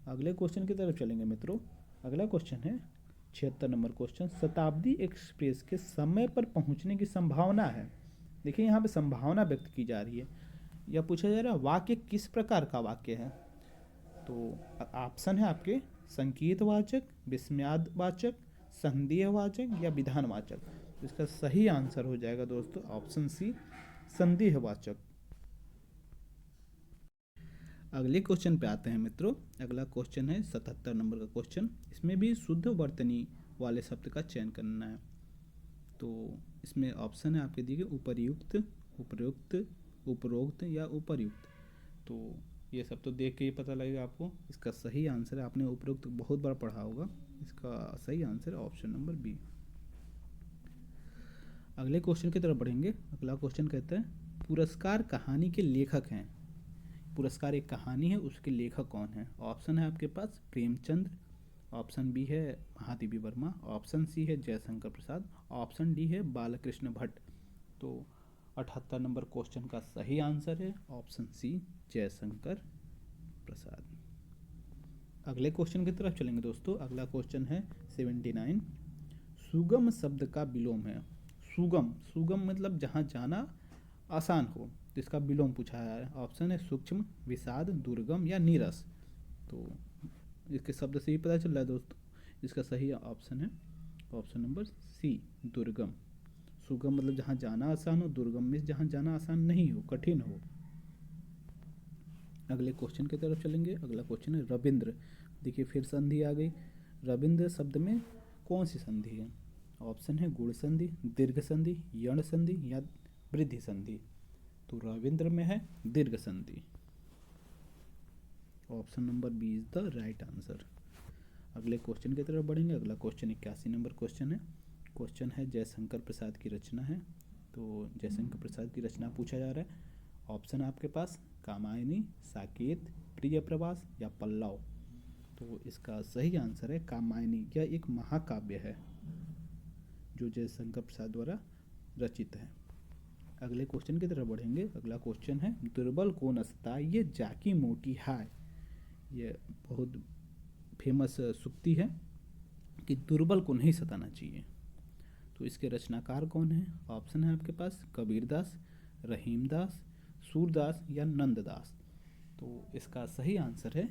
अगले क्वेश्चन की तरफ चलेंगे मित्रों। अगला क्वेश्चन है 76 नंबर क्वेश्चन। शताब्दी एक्सप्रेस के समय पर पहुंचने की संभावना है। देखिए यहाँ पे संभावना व्यक्त की जा रही है। यह पूछा जा रहा है वाक्य किस प्रकार का वाक्य है। तो ऑप्शन है आपके संकेतवाचक, विस्मयादिवाचक, संदेहवाचक या विधानवाचक। तो इसका सही आंसर हो जाएगा दोस्तों ऑप्शन सी, संदेहवाचक। अगले क्वेश्चन पे आते हैं मित्रों। अगला क्वेश्चन है 77 नंबर का क्वेश्चन। इसमें भी शुद्ध वर्तनी वाले शब्द का चयन करना है। तो इसमें ऑप्शन है आपके दिए गए उपर्युक्त, उपरोक्त, उपरोक्त या उपर्युक्त। तो ये सब तो देख के ही पता लगेगा आपको। इसका सही आंसर है, आपने उपरोक्त बहुत बार पढ़ा होगा, इसका सही आंसर है ऑप्शन नंबर बी। अगले क्वेश्चन की तरफ बढ़ेंगे। अगला क्वेश्चन कहता है पुरस्कार कहानी के लेखक हैं। पुरस्कार एक कहानी है, उसके लेखक कौन है? ऑप्शन है आपके पास प्रेमचंद, ऑप्शन बी है महादेवी वर्मा, ऑप्शन सी है जयशंकर प्रसाद, ऑप्शन डी है बालकृष्ण भट्ट। तो 78 नंबर क्वेश्चन का सही आंसर है ऑप्शन सी जयशंकर प्रसाद। अगले क्वेश्चन की तरफ चलेंगे दोस्तों। अगला क्वेश्चन है 79। सुगम शब्द का विलोम है। सुगम, सुगम मतलब जहाँ जाना आसान हो, तो इसका विलोम पूछा है। ऑप्शन है सूक्ष्म, विषाद, दुर्गम या नीरस। तो इसके शब्द से ही पता चल रहा है दोस्तों, इसका सही ऑप्शन है ऑप्शन नंबर सी दुर्गम। सुगम मतलब जहाँ जाना आसान हो, दुर्गम में जहाँ जाना आसान नहीं हो, कठिन हो। अगले क्वेश्चन की तरफ चलेंगे। अगला क्वेश्चन है रविंद्र। देखिए फिर संधि आ गई। रविंद्र शब्द में कौन सी संधि है? ऑप्शन है गुण संधि, दीर्घ संधि, यण संधि या वृद्धि संधि। तो रविंद्र में है दीर्घ संधि। Option number B is the right answer. अगले क्वेश्चन की तरफ बढ़ेंगे। अगला क्वेश्चन 81 नंबर क्वेश्चन है। क्वेश्चन है जयशंकर प्रसाद की रचना है। तो जयशंकर प्रसाद की रचना पूछा जा रहा है। ऑप्शन है आपके पास कामायनी, साकेत, प्रिय प्रवास या पल्लव। तो इसका सही आंसर है कामायनी। यह एक महाकाव्य है जो जयशंकर प्रसाद द्वारा रचित है। अगले क्वेश्चन की तरफ बढ़ेंगे। अगला क्वेश्चन है दुर्बल को नसता ये जाकी मोटी हाय। ये बहुत फेमस सूक्ति है कि दुर्बल को नहीं सताना चाहिए। तो इसके रचनाकार कौन है? ऑप्शन है आपके पास कबीरदास, रहीमदास, सूरदास या नंददास। तो इसका सही आंसर है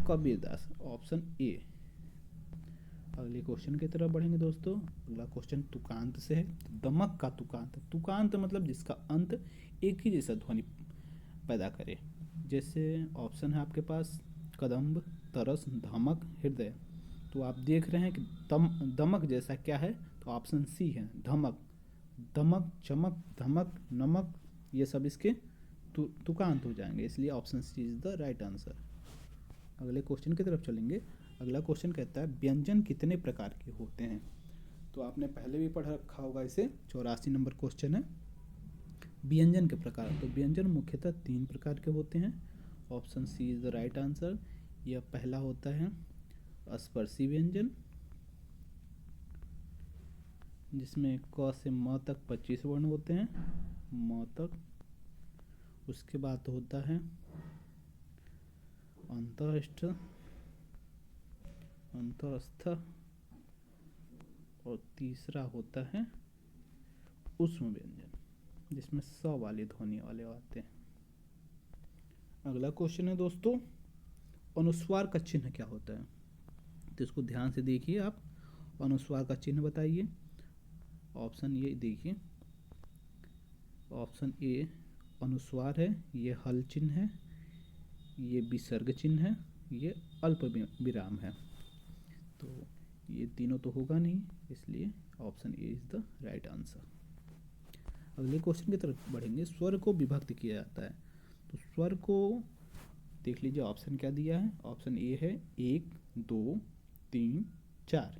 कबीरदास, ऑप्शन ए। अगले क्वेश्चन की तरफ बढ़ेंगे दोस्तों। अगला क्वेश्चन तुकांत से है। दमक का तुकांत, तुकांत मतलब जिसका अंत एक ही जैसा ध्वनि पैदा करे। जैसे ऑप्शन है आपके पास कदम्ब, तरस, धमक, हृदय। तो आप देख रहे हैं कि दमक जैसा क्या है, तो ऑप्शन सी है धमक। दमक, चमक, धमक, नमक, ये सब इसके तुकांत हो जाएंगे, इसलिए option C is the right answer. अगले क्वेश्चन की तरफ चलेंगे। अगला क्वेश्चन कहता है व्यंजन कितने प्रकार के होते हैं? तो आपने पहले भी पढ़ रखा होगा इसे। 84 नंबर क्वेश्चन है व्यंजन के प्रकार। तो व्यंजन मुख्यतः 3 प्रकार के होते हैं। Option C is the right answer. यह पहला होता है स्पर्शी व्यंजन, जिसमें क से म तक 25 वर्ण होते हैं, म तक। उसके बाद होता है अंतःस्थ, अंतःस्थ, और तीसरा होता है ऊष्म व्यंजन, जिसमें स वाली ध्वनि वाले आते हैं। अगला क्वेश्चन है दोस्तों अनुस्वार का चिन्ह क्या होता है? तो इसको ध्यान से देखिए आप। अनुस्वार का चिन्ह बताइए। ऑप्शन ये देखिए, ऑप्शन ए अनुस्वार है, ये हल चिन्ह है, ये विसर्ग चिन्ह है, ये अल्प विराम है। तो ये तीनों तो होगा नहीं, इसलिए option A is the right answer. अगले क्वेश्चन की तरफ बढ़ेंगे। स्वर को विभक्त किया जाता है। तो स्वर को देख लीजिए, ऑप्शन क्या दिया है। ऑप्शन ए है 1, 2, 3, 4।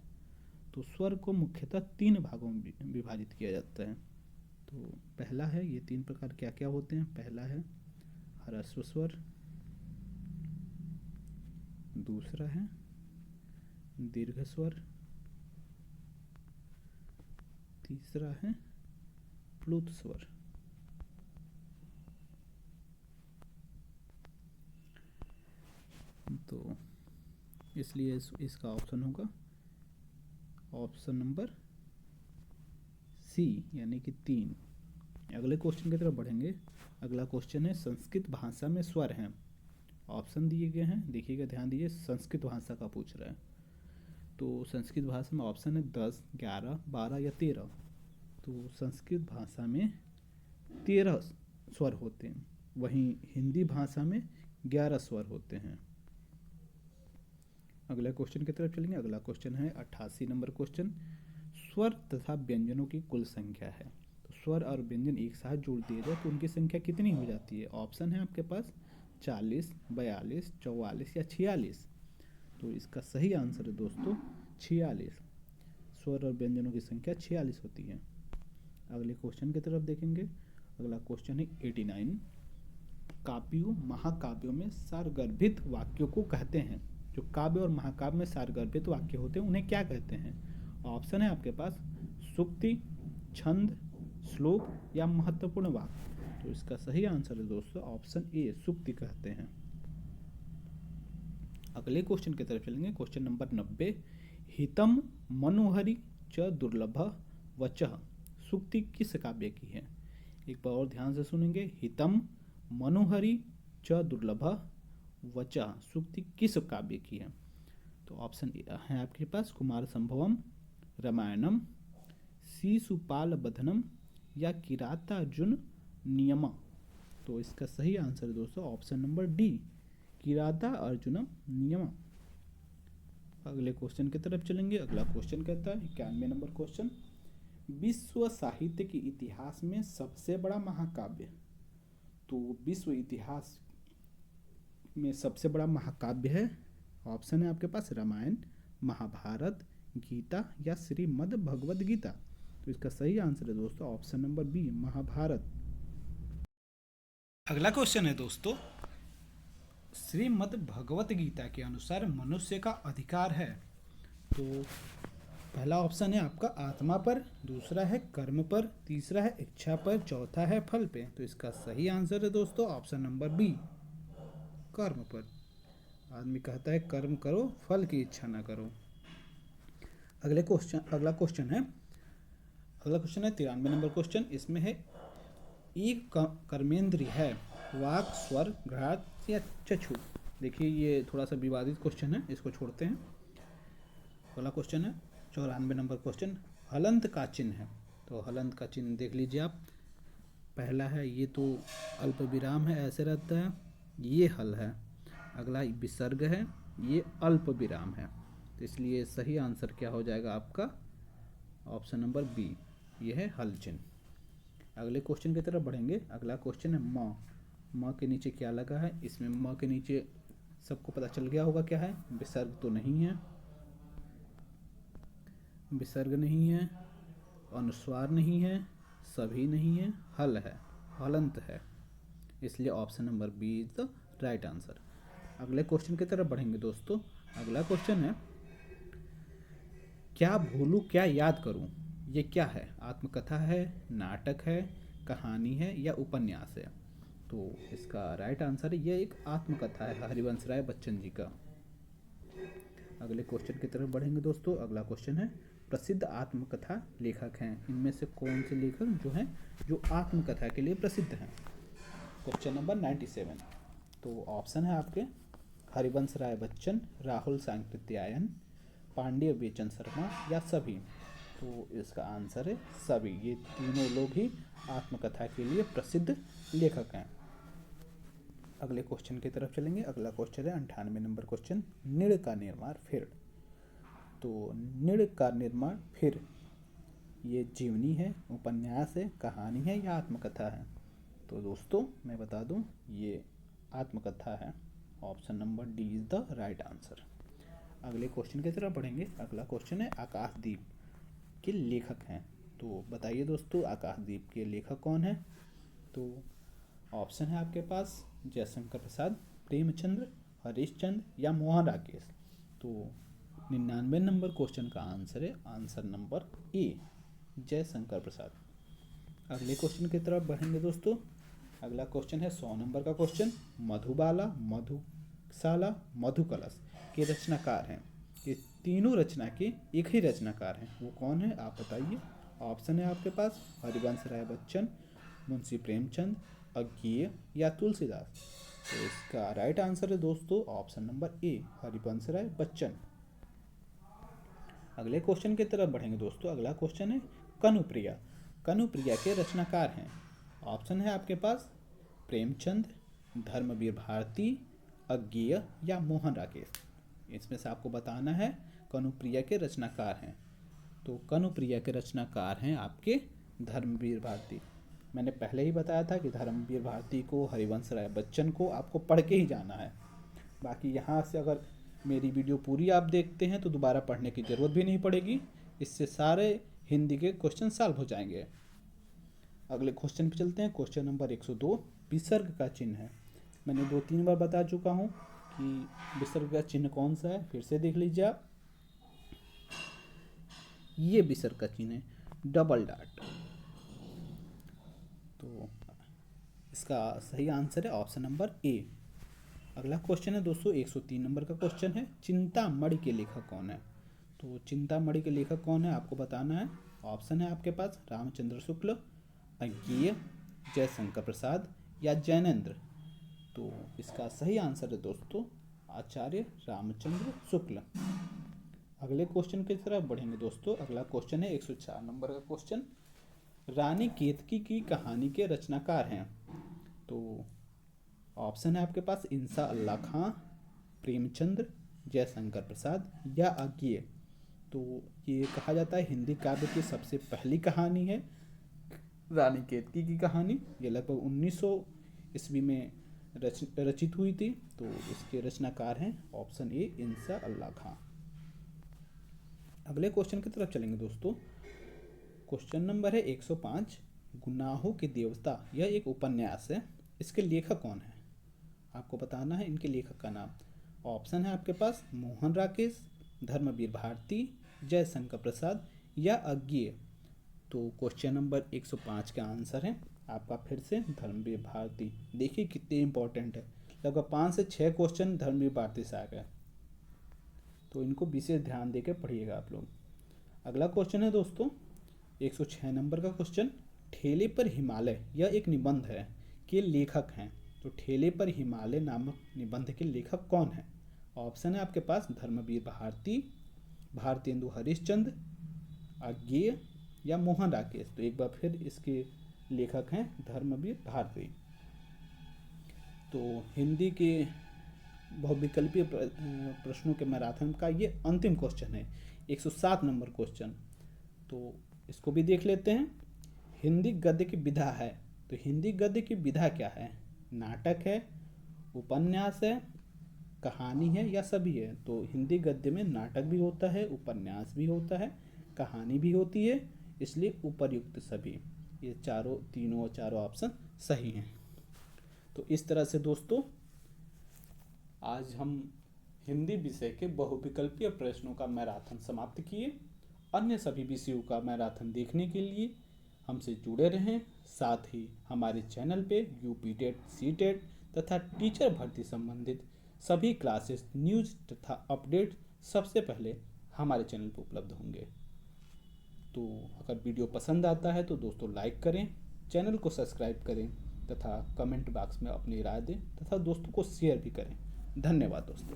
तो स्वर को मुख्यतः 3 भागों में विभाजित किया जाता है। तो पहला है, ये 3 प्रकार क्या क्या होते हैं। पहला है ह्रस्व स्वर, दूसरा है दीर्घ स्वर, तीसरा है प्लुत स्वर। तो इसलिए इसका ऑप्शन होगा ऑप्शन नंबर सी, यानी कि 3। अगले क्वेश्चन की तरफ बढ़ेंगे। अगला क्वेश्चन है संस्कृत भाषा में स्वर हैं। ऑप्शन दिए गए हैं, देखिएगा ध्यान दीजिए। संस्कृत भाषा का पूछ रहा है। तो संस्कृत भाषा में ऑप्शन है 10, 11, 12 या 13। तो संस्कृत भाषा में 13 स्वर होते हैं, वहीं हिंदी भाषा में 11 स्वर होते हैं। अगले क्वेश्चन की तरफ चलेंगे। अगला क्वेश्चन है 88 नंबर क्वेश्चन। स्वर तथा व्यंजनों की कुल संख्या है। तो स्वर और व्यंजन एक साथ जोड़ दिए जाए तो उनकी संख्या कितनी हो जाती है? ऑप्शन है आपके पास 40, 42, 44 या 46। तो इसका सही आंसर है दोस्तों 46। स्वर और व्यंजनों की संख्या 46 होती है। अगले क्वेश्चन की तरफ देखेंगे। अगला क्वेश्चन है 89। काव्यों महाकाव्यों में सारगर्भित वाक्यों को कहते हैं। जो काव्य और महाकाव्य में सारगर्भित वाक्य होते हैं उन्हें क्या कहते हैं? ऑप्शन है आपके पास सूक्ति, छंद, श्लोक या महत्वपूर्ण वाक्य। तो इसका सही आंसर है दोस्तों ऑप्शन ए, सूक्ति कहते हैं। अगले क्वेश्चन की तरफ चलेंगे। Question number 90। हितम मनोहरि च दुर्लभ वचः सूक्ति किस काव्य की है? एक बार और ध्यान से सुनेंगे। हितम मनोहरि च दुर्लभ वचः सूक्ति किस काव्य की है? तो ऑप्शन है आपके पास कुमार संभवम, रामायणम, शिशुपाल बधनम या किरातार्जुन नियम। तो इसका सही आंसर है दोस्तों ऑप्शन नंबर डी, किरातार्जुनम नियम। अगले क्वेश्चन की तरफ चलेंगे। अगला क्वेश्चन कहता है 91 नंबर क्वेश्चन। विश्व साहित्य के इतिहास में सबसे बड़ा महाकाव्य। तो विश्व इतिहास में सबसे बड़ा महाकाव्य है, ऑप्शन है आपके पास रामायण, महाभारत, गीता या श्रीमद् भगवद गीता। तो इसका सही आंसर है दोस्तों ऑप्शन नंबर बी, महाभारत। अगला क्वेश्चन है दोस्तों, श्रीमद् भगवत गीता के अनुसार मनुष्य का अधिकार है। तो पहला ऑप्शन है आपका आत्मा पर, दूसरा है कर्म पर, तीसरा है इच्छा पर, चौथा है फल पे। तो इसका सही आंसर है दोस्तों ऑप्शन नंबर बी, कर्म पर। आदमी कहता है कर्म करो, फल की इच्छा ना करो। अगला क्वेश्चन है 93 नंबर क्वेश्चन। इसमें है एक कर्मेंद्रिय है, वाक, स्वर, घ्राण या चक्षु। देखिए ये थोड़ा सा विवादित क्वेश्चन है, इसको छोड़ते हैं। अगला क्वेश्चन है 94 नंबर क्वेश्चन। हलंत का चिन्ह है। तो हलंत का चिन्ह देख लीजिए आप। पहला है ये तो अल्प विराम है, ऐसे रहता है, ये हल है। अगला विसर्ग है, ये अल्प विराम है। तो इसलिए सही आंसर क्या हो जाएगा आपका ऑप्शन नंबर बी, ये है हल चिन्ह। अगले क्वेश्चन की तरफ बढ़ेंगे। अगला क्वेश्चन है म के नीचे क्या लगा है? इसमें म के नीचे सबको पता चल गया होगा क्या है। विसर्ग तो नहीं है, विसर्ग नहीं है, अनुस्वार नहीं है, सभी नहीं है, हल है, हलंत है। इसलिए option number B is the right answer. अगले क्वेश्चन की तरफ बढ़ेंगे दोस्तों। अगला क्वेश्चन है क्या भूलूं क्या याद करूं। ये क्या है? आत्मकथा है, नाटक है, कहानी है या उपन्यास है? तो इसका राइट आंसर है ये एक आत्मकथा है, हरिवंश राय बच्चन जी का। अगले क्वेश्चन की तरफ बढ़ेंगे दोस्तों। अगला क्वेश्चन है प्रसिद्ध आत्मकथा लेखक हैं। इनमें से कौन से लेखक जो हैं जो आत्मकथा के लिए प्रसिद्ध हैं? Question number 97। तो ऑप्शन है आपके हरिवंश राय बच्चन, राहुल सांकृत्यायन, पांड्य बेचन शर्मा या सभी। तो इसका आंसर है सभी। ये तीनों लोग ही आत्मकथा के लिए प्रसिद्ध लेखक हैं। अगले क्वेश्चन की तरफ चलेंगे। अगला क्वेश्चन है 98 नंबर क्वेश्चन। निड़ का निर्माण फिर। तो निड़ का निर्माण फिर ये जीवनी है, उपन्यास है, कहानी है या आत्मकथा है? तो दोस्तों मैं बता दूं ये आत्मकथा है। Option number D is the right answer. अगले क्वेश्चन की तरफ बढ़ेंगे। अगला क्वेश्चन है आकाशदीप के लेखक हैं। तो बताइए दोस्तों आकाशदीप के लेखक कौन है? तो ऑप्शन है आपके पास जयशंकर प्रसाद, प्रेमचंद्र, हरीशचंद्र या मोहन राकेश। तो 99 नंबर क्वेश्चन का आंसर है answer number A, Jaishankar Prasad. अगले क्वेश्चन की तरफ बढ़ेंगे दोस्तों। अगला क्वेश्चन है 100 नंबर का क्वेश्चन। मधुबाला, मधुशाला, मधुकलश के रचनाकार हैं। ये तीनों रचना के एक ही रचनाकार हैं, वो कौन है आप बताइए। ऑप्शन है आपके पास हरिवंश राय बच्चन, मुंशी प्रेमचंद, अज्ञेय या तुलसीदास। तो इसका राइट आंसर है दोस्तों ऑप्शन नंबर ए, हरिवंश राय बच्चन। अगले क्वेश्चन की तरफ बढ़ेंगे दोस्तों। अगला क्वेश्चन है कनुप्रिया। कनुप्रिया के रचनाकार हैं। ऑप्शन है आपके पास प्रेमचंद, धर्मवीर भारती, अज्ञेय या मोहन राकेश। इसमें से आपको बताना है कनुप्रिया के रचनाकार हैं। तो कनुप्रिया के रचनाकार हैं आपके धर्मवीर भारती। मैंने पहले ही बताया था कि धर्मवीर भारती को, हरिवंश राय बच्चन को आपको पढ़ के ही जाना है। बाकी यहाँ से अगर मेरी वीडियो पूरी आप देखते हैं तो दोबारा पढ़ने की ज़रूरत भी नहीं पड़ेगी। इससे सारे हिंदी के क्वेश्चन सॉल्व हो जाएंगे। अगले क्वेश्चन पे चलते हैं। क्वेश्चन नंबर 102, विसर्ग का चिन्ह है। मैंने 2-3 बार बता चुका हूँ कि विसर्ग का चिन्ह कौन सा है, फिर से देख लीजिए आप। ये विसर्ग का चिन्ह है, डबल डॉट। तो इसका सही आंसर है ऑप्शन नंबर ए। अगला क्वेश्चन है दोस्तों 103 नंबर का क्वेश्चन है, चिंतामणि के लेखक कौन है। तो चिंतामणि के लेखक कौन है आपको बताना है। ऑप्शन है आपके पास रामचंद्र शुक्ल, अज्ञेय, जयशंकर प्रसाद या जैनेन्द्र। तो इसका सही आंसर है दोस्तों आचार्य रामचंद्र शुक्ल। अगले क्वेश्चन की तरफ बढ़ेंगे दोस्तों। अगला क्वेश्चन है 104 नंबर का क्वेश्चन, रानी केतकी की कहानी के रचनाकार हैं। तो ऑप्शन है आपके पास इंसा अल्लाह खां, प्रेमचंद्र, जयशंकर प्रसाद या अज्ञेय। तो ये कहा जाता है हिंदी काव्य की सबसे पहली कहानी है रानी केतकी की कहानी। ये लगभग 1900 ईस्वी में रचित हुई थी। तो इसके रचनाकार हैं ऑप्शन ए इंसा अल्लाह खां। अगले क्वेश्चन की तरफ चलेंगे दोस्तों। क्वेश्चन नंबर है 105, गुनाहों के देवता। यह एक उपन्यास है, इसके लेखक कौन है आपको बताना है इनके लेखक का नाम। ऑप्शन है आपके पास मोहन राकेश, धर्मवीर भारती, जयशंकर प्रसाद या अज्ञेय। तो क्वेश्चन नंबर 105 का आंसर है आपका फिर से धर्मवीर भारती। देखिए कितने इंपॉर्टेंट है, लगभग 5 से 6 क्वेश्चन धर्मवीर भारती से आ गए, तो इनको विशेष ध्यान देकर पढ़िएगा आप लोग। अगला क्वेश्चन है दोस्तों 106 नंबर का क्वेश्चन, ठेले पर हिमालय यह एक निबंध है के लेखक हैं। तो ठेले पर हिमालय नामक निबंध के लेखक कौन है। ऑप्शन है आपके पास धर्मवीर भारती, भारतेंदु हरिश्चंद्र, अज्ञेय या मोहन राकेश। तो एक बार फिर इसके लेखक हैं धर्मवीर भारती। तो हिंदी के बहुविकल्पीय प्रश्नों के मैराथन का ये अंतिम क्वेश्चन है 107 नंबर क्वेश्चन। तो इसको भी देख लेते हैं। हिंदी गद्य की विधा है। तो हिंदी गद्य की विधा क्या है, नाटक है, उपन्यास है, कहानी है या सभी है। तो हिंदी गद्य में नाटक भी होता है, उपन्यास भी होता है, कहानी भी होती है, इसलिए उपर्युक्त सभी। ये चारों ऑप्शन सही हैं। तो इस तरह से दोस्तों आज हम हिंदी विषय के बहुविकल्पीय प्रश्नों का मैराथन समाप्त किए। अन्य सभी विषयों का मैराथन देखने के लिए हमसे जुड़े रहें। साथ ही हमारे चैनल पे यूपी टेट, सी टेट तथा टीचर भर्ती संबंधित सभी क्लासेस, न्यूज़ तथा अपडेट सबसे पहले हमारे चैनल पर उपलब्ध होंगे। तो अगर वीडियो पसंद आता है तो दोस्तों लाइक करें, चैनल को सब्सक्राइब करें तथा कमेंट बॉक्स में अपनी राय दें तथा दोस्तों को शेयर भी करें। धन्यवाद दोस्तों।